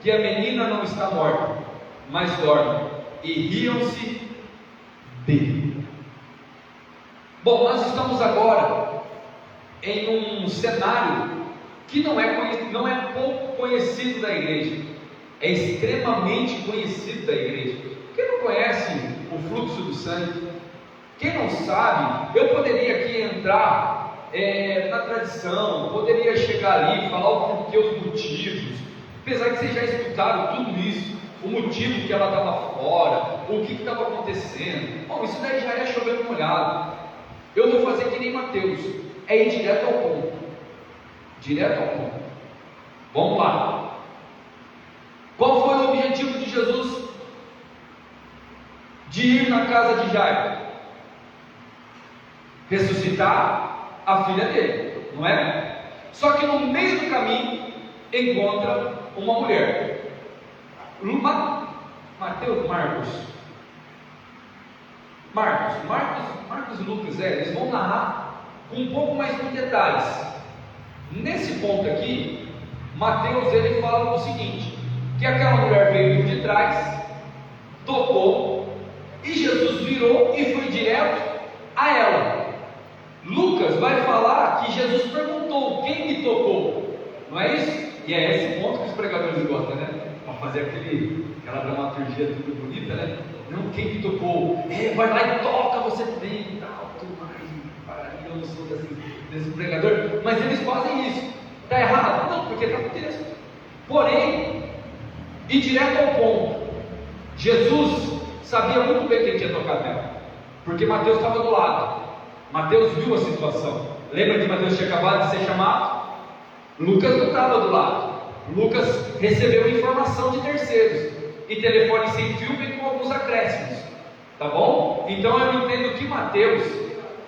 que a menina não está morta, mas dorme. E riam-se dele. Bom, nós estamos agora em um cenário que não é pouco conhecido da igreja, é extremamente conhecido da igreja. Quem não conhece o fluxo do sangue? Quem não sabe, eu poderia aqui entrar na tradição, poderia chegar ali, falar o porquê, os motivos, apesar que vocês já escutaram tudo isso, o motivo que ela estava fora, o que estava acontecendo. Bom, isso daí já é chovendo molhado. Eu vou fazer que nem Mateus, é ir direto ao ponto. Direto ao ponto. Vamos lá. Qual foi o objetivo de Jesus de ir na casa de Jairo? Ressuscitar a filha dele, não é? Só que no meio do caminho encontra uma mulher. Marcos e Lucas, eles vão narrar com um pouco mais de detalhes. Nesse ponto aqui, Mateus ele fala o seguinte, que aquela mulher veio por de trás, tocou, e Jesus virou e foi direto a ela. Lucas vai falar que Jesus perguntou, quem me tocou? Não é isso? E é esse ponto que os pregadores gostam, né? Para fazer aquela dramaturgia tudo bonita, né? Não, quem me tocou? Vai lá e toca você também e tal, tudo mais. Eu não sou desse pregador, mas eles fazem isso. Está errado? Não, porque está no texto. Porém, ir direto ao ponto. Jesus sabia muito bem quem tinha tocado nela, porque Mateus estava do lado. Mateus viu a situação. Lembra que Mateus tinha acabado de ser chamado? Lucas não estava do lado. Lucas recebeu informação de terceiros, e telefone sem fio vem com alguns acréscimos, tá bom? Então eu entendo que Mateus,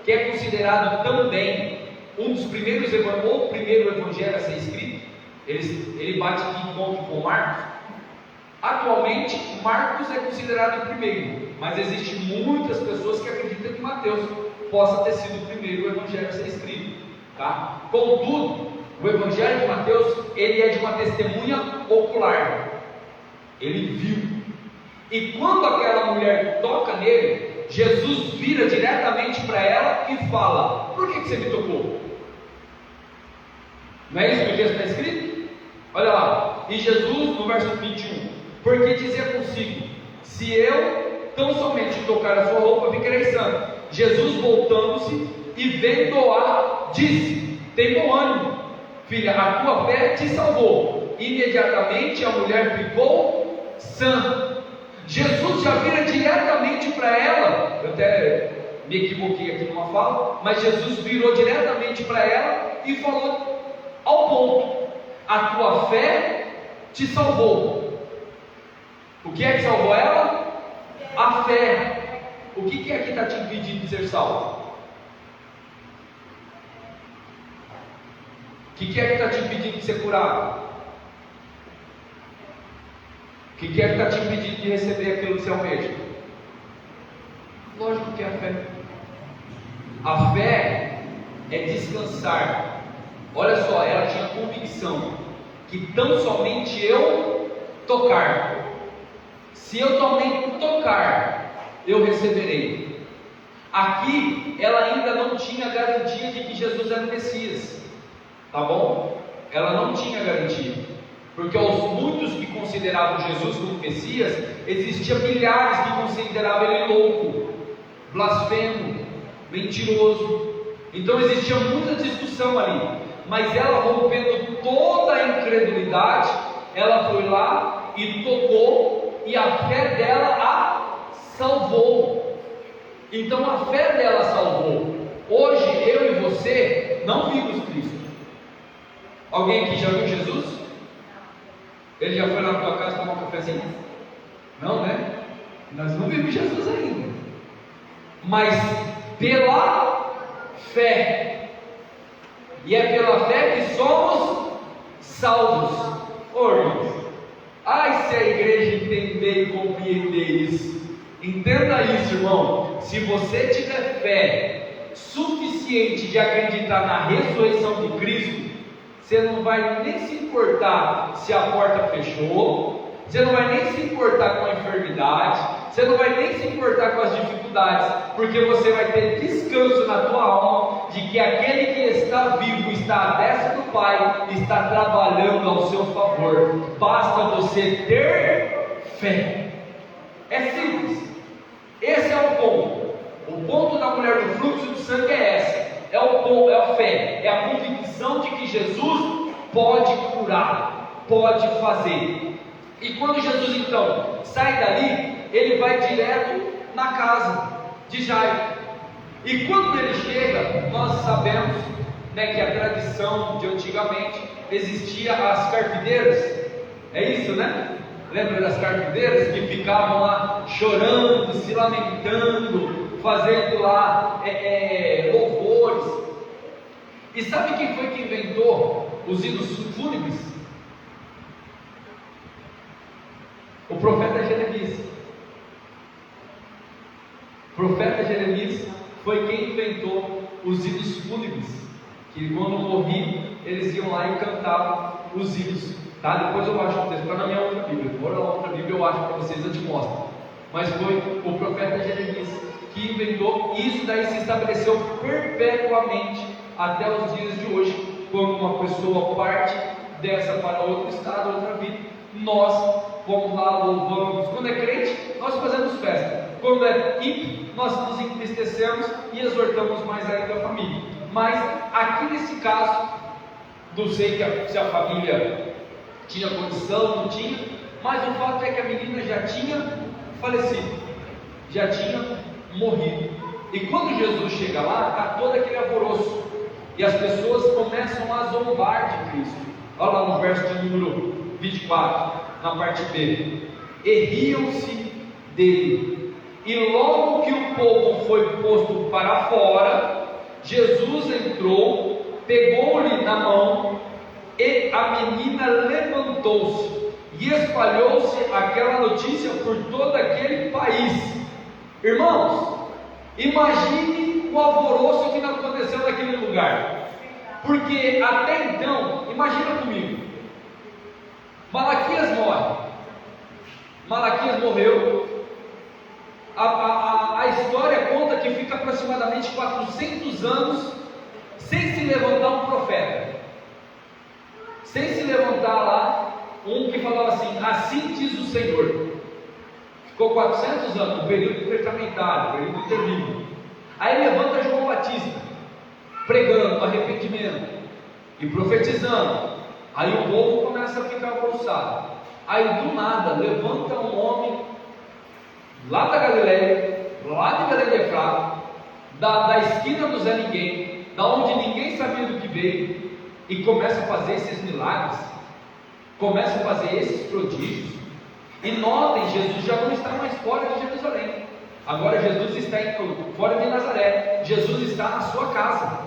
que é considerado também um dos primeiros, ou o primeiro evangelho a ser escrito, ele bate aqui em ponto com Marcos. Atualmente Marcos é considerado o primeiro, mas existem muitas pessoas que acreditam que Mateus possa ter sido o primeiro evangelho a ser escrito, tá? Contudo, o evangelho de Mateus, ele é de uma testemunha ocular. Ele viu. E quando aquela mulher toca nele, Jesus vira diretamente para ela e fala: por que você me tocou? Não é isso que o texto está escrito? Olha lá. E Jesus, no verso 21, porque dizia consigo: se eu tão somente tocar a sua roupa, ficarei santo. Jesus, voltando-se e vendo-a, disse: tem bom ânimo, filha, a tua fé te salvou. Imediatamente a mulher ficou sã. Jesus já vira diretamente para ela. Eu até me equivoquei aqui numa fala, mas Jesus virou diretamente para ela e falou ao ponto: a tua fé te salvou. O que é que salvou ela? A fé. O que é que está te impedindo de ser salvo? O que é que está te impedindo de ser curado? O que é que está te impedindo de receber aquilo que você almeja? Lógico que é a fé. A fé é descansar. Olha só, ela tinha convicção que tão somente eu tocar, se eu também tocar, eu receberei. Aqui ela ainda não tinha garantia de que Jesus era o Messias, tá bom? Ela não tinha garantia, porque aos muitos que consideravam Jesus como Messias, existia milhares que consideravam ele louco, blasfemo, mentiroso. Então existia muita discussão ali, mas ela, rompendo toda a incredulidade, ela foi lá e tocou, e a fé dela a salvou. Então a fé dela salvou. Hoje eu e você não vimos Cristo. Alguém aqui já viu Jesus? Ele já foi lá na tua casa tomar um cafezinho? Não, né? Nós não vimos Jesus ainda. Mas pela fé, e é pela fé que somos salvos. Irmãos, ai, se a igreja entender e compreender isso. Entenda isso, irmão. Se você tiver fé suficiente de acreditar na ressurreição de Cristo, você não vai nem se importar se a porta fechou, você não vai nem se importar com a enfermidade, você não vai nem se importar com as dificuldades, porque você vai ter descanso na tua alma de que aquele que está vivo, está à destra do Pai, está trabalhando ao seu favor. Basta você ter fé. É simples. Esse é o ponto. O ponto da mulher do fluxo de sangue é essa. É o ponto, é a fé, é a convicção de que Jesus pode curar, pode fazer. E quando Jesus então sai dali, ele vai direto na casa de Jairo. E quando ele chega, nós sabemos, né, que a tradição de antigamente existia as carpideiras. É isso, né? Lembra das carpideiras que ficavam lá chorando, se lamentando, fazendo lá louvores. E sabe quem foi que inventou os hinos fúnebres? O profeta Jeremias. O profeta Jeremias foi quem inventou os hinos fúnebres, que quando morri, eles iam lá e cantavam os hinos, tá? Depois eu acho o texto, está na minha outra Bíblia, na outra Bíblia eu acho para vocês, eu te mostro. Mas foi o profeta Jeremias que inventou, e isso daí se estabeleceu perpetuamente até os dias de hoje. Quando uma pessoa parte dessa para outro estado, outra vida, nós vamos lá, louvamos. Quando é crente, nós fazemos festa. Quando é ímpio, nós nos entristecemos e exortamos mais ainda a família. Mas aqui nesse caso, não sei se a família tinha condição, não tinha, mas o fato é que a menina já tinha falecido, já tinha morrido. E quando Jesus chega lá, está todo aquele alvoroço, e as pessoas começam a zombar de Cristo. Olha lá no verso de número 24, na parte B. E riam-se dele. E logo que o povo foi posto para fora, Jesus entrou, pegou-lhe na mão, e a menina levantou-se, e espalhou-se aquela notícia por todo aquele país. Irmãos, imagine o alvoroço que não aconteceu naquele lugar, porque até então, imagina comigo, Malaquias morre, Malaquias morreu, a história conta que fica aproximadamente 400 anos sem se levantar um profeta, sem se levantar lá um que falava assim diz o Senhor. Ficou 400 anos, um período testamentário, um período terrível. Aí levanta João Batista, pregando arrependimento e profetizando. Aí o povo começa a ficar alvoroçado. Aí do nada levanta um homem lá da Galileia, lá de Belém de Efrata, da esquina do Zé Ninguém, da onde ninguém sabia do que veio, e começa a fazer esses milagres, começa a fazer esses prodígios. E notem, Jesus já não está mais fora de Jerusalém. Agora Jesus está fora de Nazaré. Jesus está na sua casa.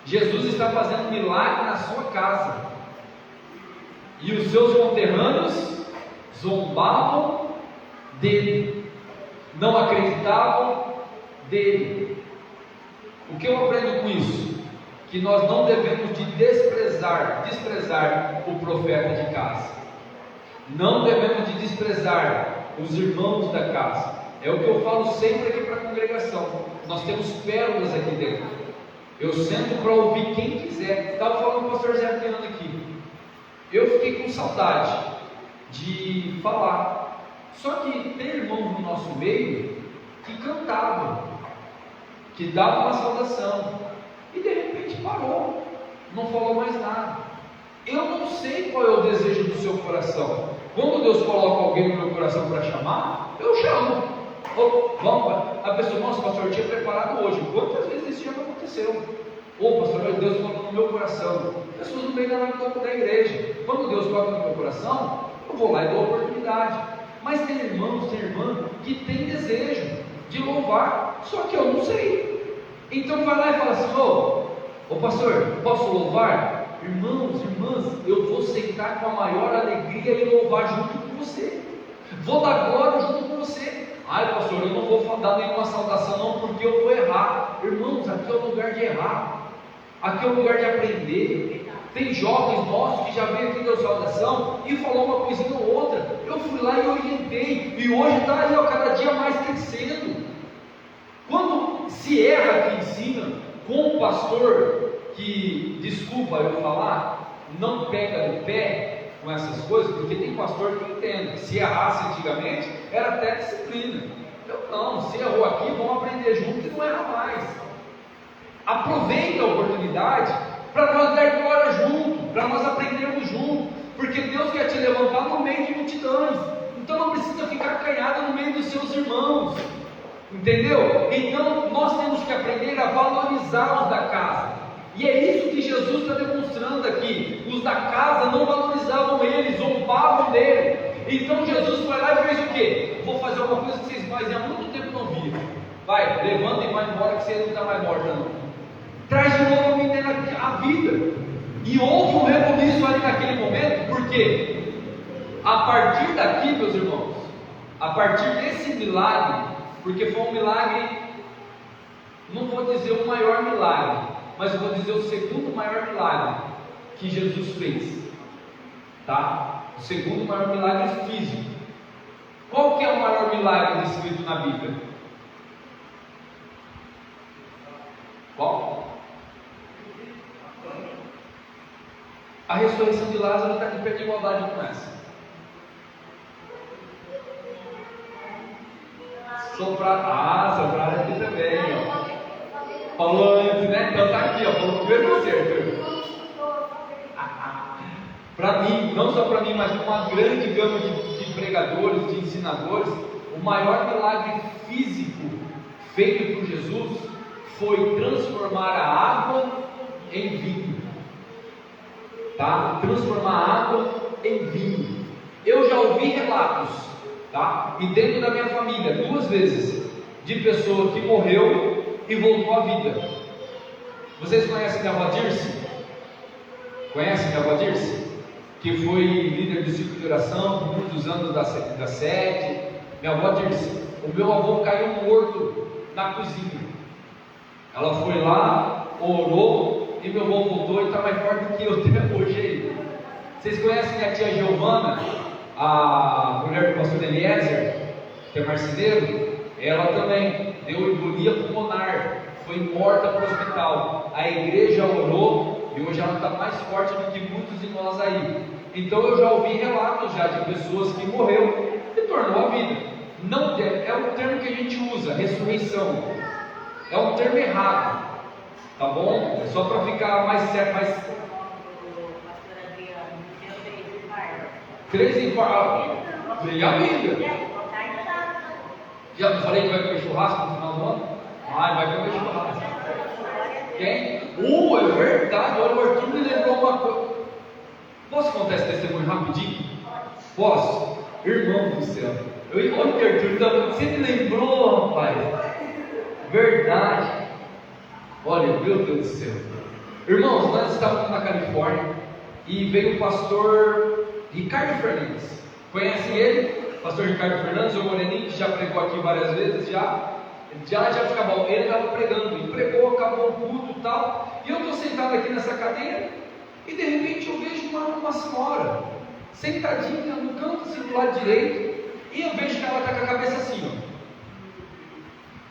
Jesus está fazendo milagre na sua casa. E os seus conterrâneos zombavam dele, não acreditavam dele. O que eu aprendo com isso? Que nós não devemos de desprezar o profeta de casa. Não devemos de desprezar os irmãos da casa. É o que eu falo sempre aqui para a congregação. Nós temos pérolas aqui dentro. Eu sento para ouvir quem quiser. Estava falando com o pastor Zé Adriano aqui. Eu fiquei com saudade de falar. Só que tem irmãos no nosso meio que cantavam, que davam uma saudação, e de repente parou, não falou mais nada. Eu não sei qual é o desejo do seu coração. Quando Deus coloca alguém no meu coração para chamar, eu chamo. Vamos, a pessoa, nossa, pastor, eu tinha preparado hoje. Quantas vezes isso já não aconteceu? Pastor, Deus colocou no meu coração. Pessoas no meio da igreja. Quando Deus coloca no meu coração, eu vou lá e dou a oportunidade. Mas tem irmãos, tem irmã que tem desejo de louvar, só que eu não sei. Então vai lá e fala assim: ô pastor, posso louvar? Irmãos, irmãs, eu vou sentar com a maior alegria e louvar junto com você. Vou dar glória junto com você. Ai, pastor, eu não vou dar nenhuma saudação não, porque eu vou errar. Irmãos, aqui é o lugar de errar. Aqui é o lugar de aprender. Tem jovens nossos que já veio aqui da saudação e falou uma coisinha ou outra. Eu fui lá e orientei, e hoje está aí, ó, cada dia mais crescendo. Quando se erra aqui em cima, com um pastor que, desculpa eu falar, não pega no pé com essas coisas, porque tem pastor que entende. Se errasse antigamente, era até disciplina. Eu não, se errou aqui, vamos aprender junto e não erra mais. Aproveita a oportunidade para nós dar glória junto, para nós aprendermos junto, porque Deus quer te levantar no meio de multidões, então não precisa ficar acanhado no meio dos seus irmãos, entendeu? Então nós temos que aprender a valorizar os da casa, e é isso que Jesus está demonstrando aqui. Os da casa não valorizavam ele, zombavam dele. Então Jesus foi lá e fez o quê? Vou fazer uma coisa que vocês fazem há muito tempo não viram. Vai, levanta e vai embora, que você não está mais morta não. Traz de novo a vida. E houve um rebuliço ali naquele momento, porque a partir daqui, meus irmãos, a partir desse milagre, porque foi um milagre, não vou dizer o maior milagre, mas eu vou dizer o segundo maior milagre que Jesus fez, tá? O segundo maior milagre físico. Qual que é o maior milagre descrito na Bíblia? Qual? A ressurreição de Lázaro está aqui perto de igualdade com essa. Soprar aqui também, ó. Falou antes, né? Então tá aqui, ó. Falou primeiro certo. Para mim, não só para mim, mas para uma grande gama de pregadores, de ensinadores, o maior milagre físico feito por Jesus foi transformar a água em vinho. Tá? Transformar a água em vinho. Eu já ouvi relatos, tá? E dentro da minha família, 2 vezes, de pessoa que morreu e voltou à vida. Vocês conhecem a avó Dirce? Conhecem a avó Dirce? Que foi líder do ciclo de oração por muitos anos da sede. Minha avó Dirce. O meu avô caiu morto na cozinha. Ela foi lá, orou, e meu avô voltou e está mais forte do que eu até hoje. Vocês conhecem a tia Giovana, a mulher do pastor Eliezer, que é marceneiro? Ela também deu embolia pulmonar, foi morta para o hospital. A igreja orou e hoje ela está mais forte do que muitos de nós aí. Então eu já ouvi relatos já de pessoas que morreu e tornou a vida. Não é o termo que a gente usa, ressurreição. É um termo errado, tá bom? É só para ficar mais certo, mais. 3 infartos. Leia a Bíblia. Já não falei que vai comer churrasco no final do ano? Vai comer churrasco. Quem? É verdade. Olha, o Arthur me lembrou uma coisa. Posso contar esse testemunho rapidinho? Posso? Irmão do céu. Olha o que Arthur você me lembrou, rapaz. Verdade. Olha, meu Deus do céu. Irmãos, nós estávamos na Califórnia e veio o pastor Ricardo Fernandes. Conhecem ele? Pastor Ricardo Fernandes, o moreninho, que já pregou aqui várias vezes, já fica bom. Ele estava pregando, e pregou, acabou o culto e tal. E eu estou sentado aqui nessa cadeira e de repente eu vejo uma senhora sentadinha no canto assim, do lado direito, e eu vejo que ela está com a cabeça assim, ó.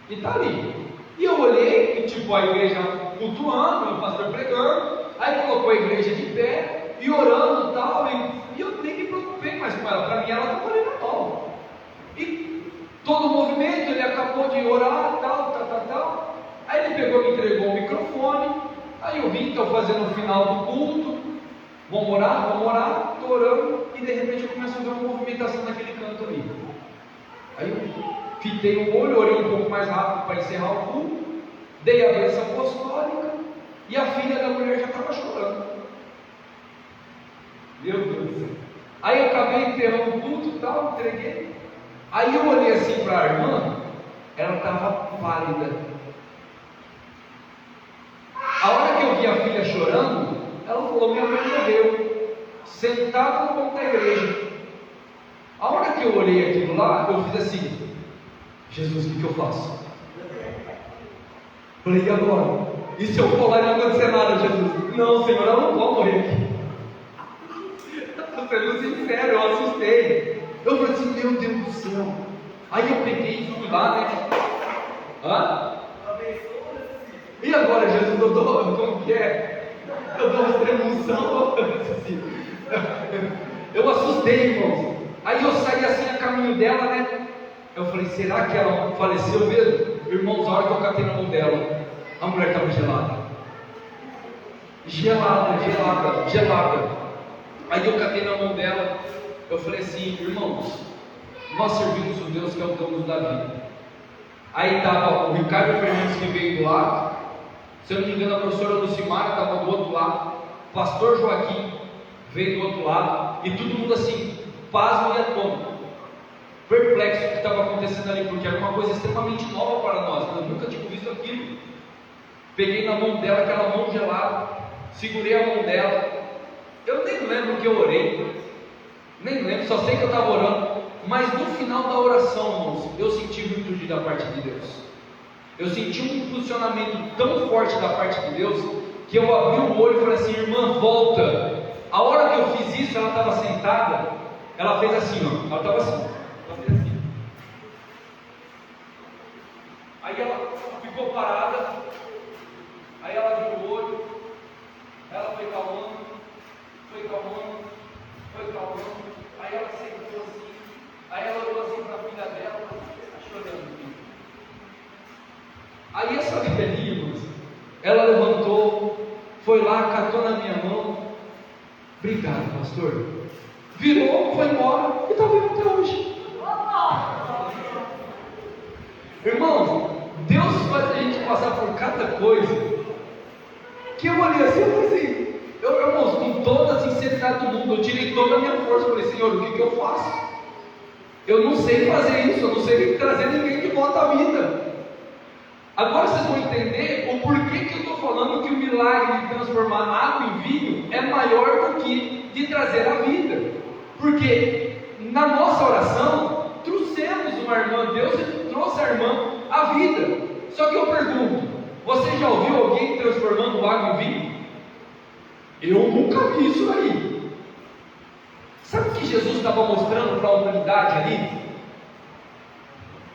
E está ali. E eu olhei, e tipo a igreja cultuando, o pastor pregando, aí colocou a igreja de pé, e orando e tal, e eu nem me preocupei mais com ela, para mim ela estava ali na mão. E todo o movimento, ele acabou de orar, tal, aí ele pegou e me entregou o microfone, aí eu vi, estou fazendo o final do culto, vamos orar, estou orando, e de repente eu começo a ver uma movimentação naquele canto ali. Aí eu fitei o olho, orei um pouco mais rápido para encerrar o culto, dei a bênção apostólica, e a filha da mulher já estava chorando. Meu Deus do céu. Aí eu acabei enterrando o culto e tal, entreguei. Aí eu olhei assim para a irmã, ela estava pálida. A hora que eu vi a filha chorando, ela falou: minha mãe morreu, sentada no banco da igreja. A hora que eu olhei aquilo lá, eu fiz assim: Jesus, o que eu faço? Falei: e agora? E se eu for lá e não acontecer nada, Jesus? Não, Senhor, eu não vou morrer aqui. Estou sendo sincero, eu assustei. Eu falei assim, meu Deus do céu. Aí eu peguei e fui lá, né? E agora, Jesus, eu dou, como que é? Eu dou uma extremunção. Eu assustei, irmãos. Aí eu saí assim a caminho dela, né? Eu falei, será que ela faleceu mesmo? Irmãos, a hora que eu catei na mão dela, a mulher estava gelada. Gelada. Aí eu catei na mão dela, eu falei assim, irmãos, nós servimos o Deus que é o dono da vida. Aí estava o Ricardo Fernandes que veio do lado, se eu não me engano a professora Lucimara estava do outro lado, o pastor Joaquim veio do outro lado, e todo mundo assim, pasmo e atônito, perplexo do que estava acontecendo ali, porque era uma coisa extremamente nova para nós, eu nunca tinha visto aquilo. Peguei na mão dela, aquela mão gelada, segurei a mão dela, eu nem lembro que eu orei, nem lembro, só sei que eu estava orando, mas no final da oração, irmãos, eu senti virtude da parte de Deus. Eu senti um impulsionamento tão forte da parte de Deus, que eu abri o olho e falei assim, irmã, volta. A hora que eu fiz isso, ela estava sentada, ela fez assim, ó, ela estava assim, ela fez assim. Aí ela ficou parada, aí ela abriu o olho, ela foi calmando, aí ela sentou assim, aí ela olhou assim para a filha dela, chorando. Aí essa velhinha, irmãos, ela levantou, foi lá, catou na minha mão, obrigado, pastor, virou, foi embora e está vivo até hoje. Irmãos, Deus faz a gente passar por cada coisa, que eu olhei assim, eu falei assim, irmãos, com toda a sinceridade do mundo, eu tirei toda a minha força, falei, Senhor, o que eu faço? Eu não sei fazer isso, eu não sei trazer ninguém de volta à vida. Agora vocês vão entender o porquê que eu estou falando que o milagre de transformar água em vinho é maior do que de trazer a vida. Porque na nossa oração, trouxemos uma irmã, Deus trouxe a irmã à vida. Só que eu pergunto, você já ouviu alguém transformando água em vinho? Eu nunca vi isso aí. Sabe o que Jesus estava mostrando para a humanidade ali?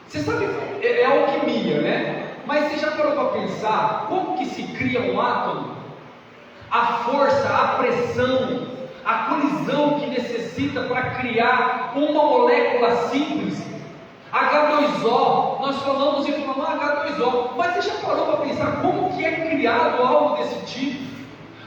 Você sabe, é alquimia, né? Mas você já parou para pensar como que se cria um átomo? A força, a pressão, a colisão que necessita para criar uma molécula simples. H2O, nós falamos H2O, mas você já parou para pensar como que é criado algo desse tipo?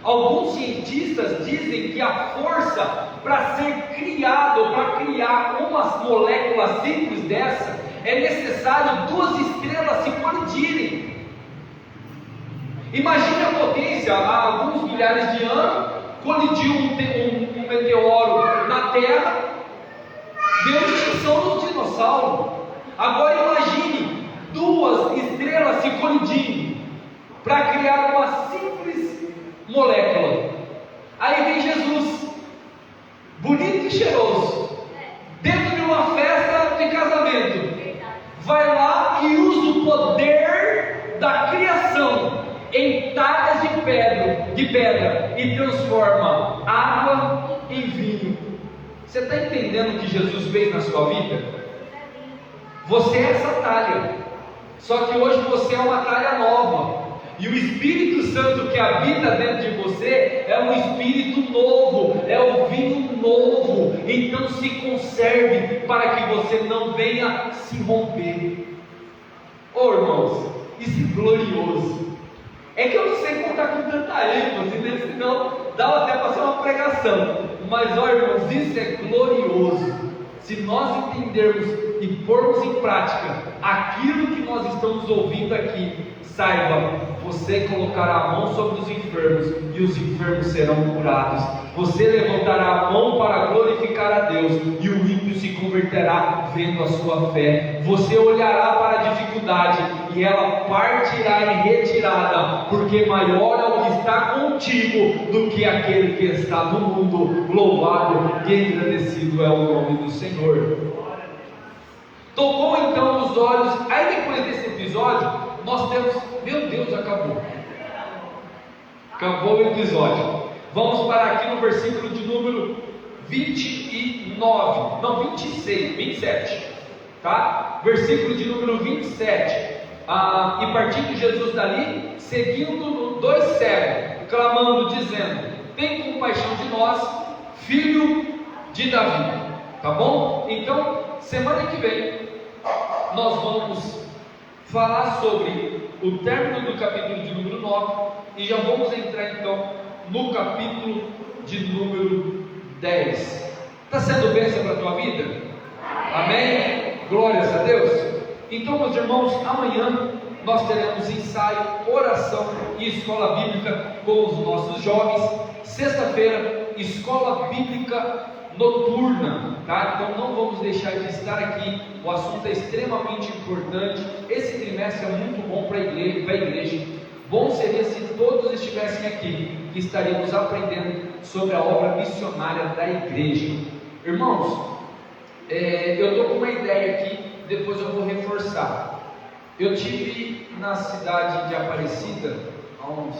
Alguns cientistas dizem que a força para ser criado, para criar uma molécula simples dessa, é necessário 2 estrelas se colidirem. Imagine a potência, há alguns milhares de anos, colidiu um meteoro na Terra, deu extinção dos dinossauros. Agora imagine 2 estrelas se colidindo para criar uma simples molécula. Aí vem Jesus, bonito e cheiroso, dentro de uma festa de casamento, vai lá e usa o poder da criação em talhas de pedra e transforma água em vinho. Você está entendendo o que Jesus fez na sua vida? Você é essa talha, só que hoje você é uma talha nova. E o Espírito Santo que habita dentro de você é um Espírito novo, é o vinho novo. Então se conserve para que você não venha se romper. Oh irmãos, isso é glorioso. É que eu não sei contar com tanta ênfase, né? Senão dá até para ser uma pregação. Mas ó irmãos, isso é glorioso. Se nós entendermos e pormos em prática aquilo que nós estamos ouvindo aqui, saiba, você colocará a mão sobre os enfermos e os enfermos serão curados. Você levantará a mão para glorificar a Deus e o ímpio se converterá vendo a sua fé. Você olhará para a dificuldade e ela partirá em retirada, porque maior é o que está contigo do que aquele que está no mundo. Louvado e engrandecido é o nome do Senhor. Tocou então os olhos. Aí depois desse episódio nós temos, meu Deus, acabou. Acabou o episódio. Vamos parar aqui no versículo de número 29, não, 26, 27, tá? Versículo de número 27. E partindo Jesus dali, seguindo dois cegos, clamando, dizendo: tem compaixão de nós, filho de Davi. Tá bom? Então, semana que vem, nós vamos falar sobre o término do capítulo de número 9 e já vamos entrar então no capítulo de número 10. Está sendo bênção para a tua vida? Amém? Glórias a Deus. Então, meus irmãos, amanhã nós teremos ensaio, oração e escola bíblica com os nossos jovens. Sexta-feira, escola bíblica noturna, tá? Então não vamos deixar de estar aqui. O assunto é extremamente importante. Esse trimestre é muito bom para a igreja. Bom seria se todos estivessem aqui, que estaríamos aprendendo sobre a obra missionária da igreja. Irmãos, eu estou com uma ideia aqui, depois eu vou reforçar. Eu tive na cidade de Aparecida há umas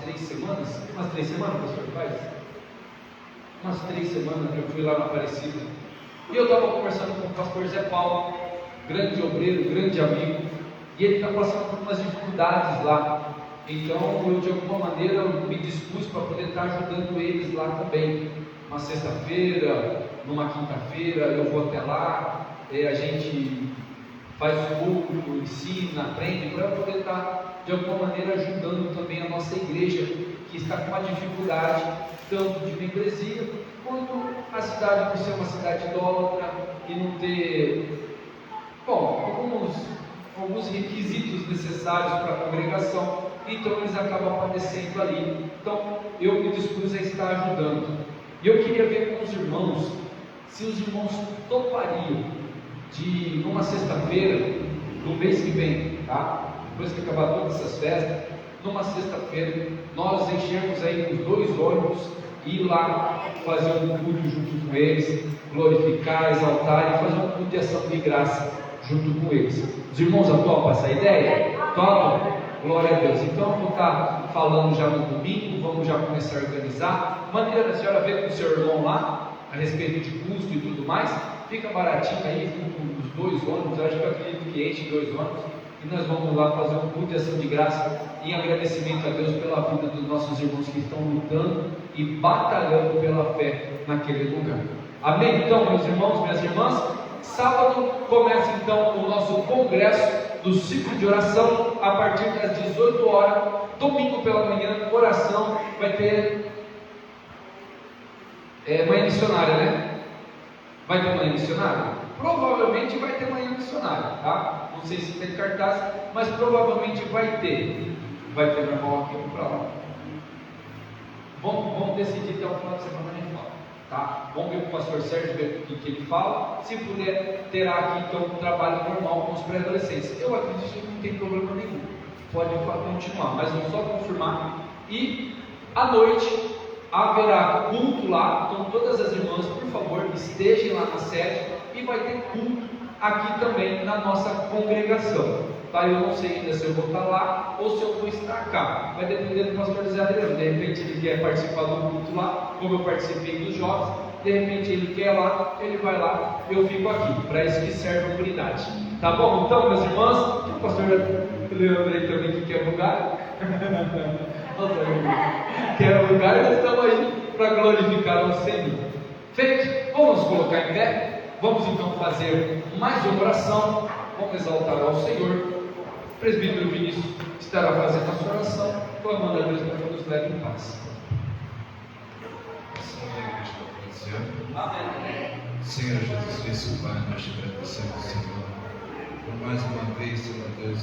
3 semanas. Umas 3 semanas, pastor, faz? Umas 3 semanas que eu fui lá na Aparecida. E eu estava conversando com o pastor Zé Paulo, grande obreiro, grande amigo. E ele está passando por umas dificuldades lá. Então eu, de alguma maneira, me dispus para poder estar ajudando eles lá também. Uma sexta-feira, numa quinta-feira, eu vou até lá. A gente faz o culto, ensina, aprende, para eu poder estar, de alguma maneira, ajudando também a nossa igreja, que está com uma dificuldade, tanto de membresia, quanto a cidade, por ser uma cidade idólatra e não ter, alguns requisitos necessários para a congregação, então eles acabam padecendo ali. Então eu me dispus a estar ajudando. E eu queria ver com os irmãos, se os irmãos topariam de, numa sexta-feira, no mês que vem, tá? Depois que acabar todas essas festas, numa sexta-feira, nós enchermos aí os 2 ônibus, ir lá fazer um culto junto com eles, glorificar, exaltar e fazer um culto de ação de graça junto com eles. Os irmãos topam essa ideia? Topam? Glória a Deus. Então eu vou estar falando já no domingo, vamos já começar a organizar. Maneira da senhora ver com o seu irmão lá, a respeito de custo e tudo mais. Fica baratinho aí, com os 2 ônibus, eu acho que eu acredito que enche 2 ônibus, e nós vamos lá fazer um culto de ação de graça, em agradecimento a Deus pela vida dos nossos irmãos que estão lutando e batalhando pela fé naquele lugar. Amém? Então, meus irmãos, minhas irmãs, sábado começa então o nosso congresso do ciclo de oração, a partir das 18 horas, domingo pela manhã, oração, vai ter manhã missionária, né? Vai ter manhã missionária? Provavelmente vai ter manhã missionária, tá? Não sei se tem cartaz, mas provavelmente vai ter. Vai ter, meu irmão, aqui para lá. Vamos decidir até o final de semana a gente fala, tá? Vamos ver com o pastor Sérgio, ver o que ele fala. Se puder, terá aqui então um trabalho normal com os pré-adolescentes. Eu acredito que não tem problema nenhum. Pode continuar, mas vamos só confirmar. E à noite haverá culto lá, então todas as irmãs, por favor, estejam lá na sede e vai ter culto aqui também na nossa congregação, tá? Eu não sei ainda se eu vou estar lá ou se eu vou estar cá, vai depender do pastor José Adriano. De repente ele quer participar do culto lá, como eu participei dos jovens, de repente ele quer lá, ele vai lá, eu fico aqui, para isso que serve a unidade, tá bom? Então, meus irmãos, o pastor Leandro aí também que quer lugar. Quer lugar, nós estamos aí para glorificar o Senhor. Feito, vamos colocar em pé, vamos então fazer mais uma oração, vamos exaltar ao Senhor. O presbítero Vinícius estará fazendo a sua oração, clamando a Deus para que nos leve em paz. Amém. Senhor Jesus Cristo, Pai, nós te agradecemos, Senhor, por mais uma vez, Senhor Deus.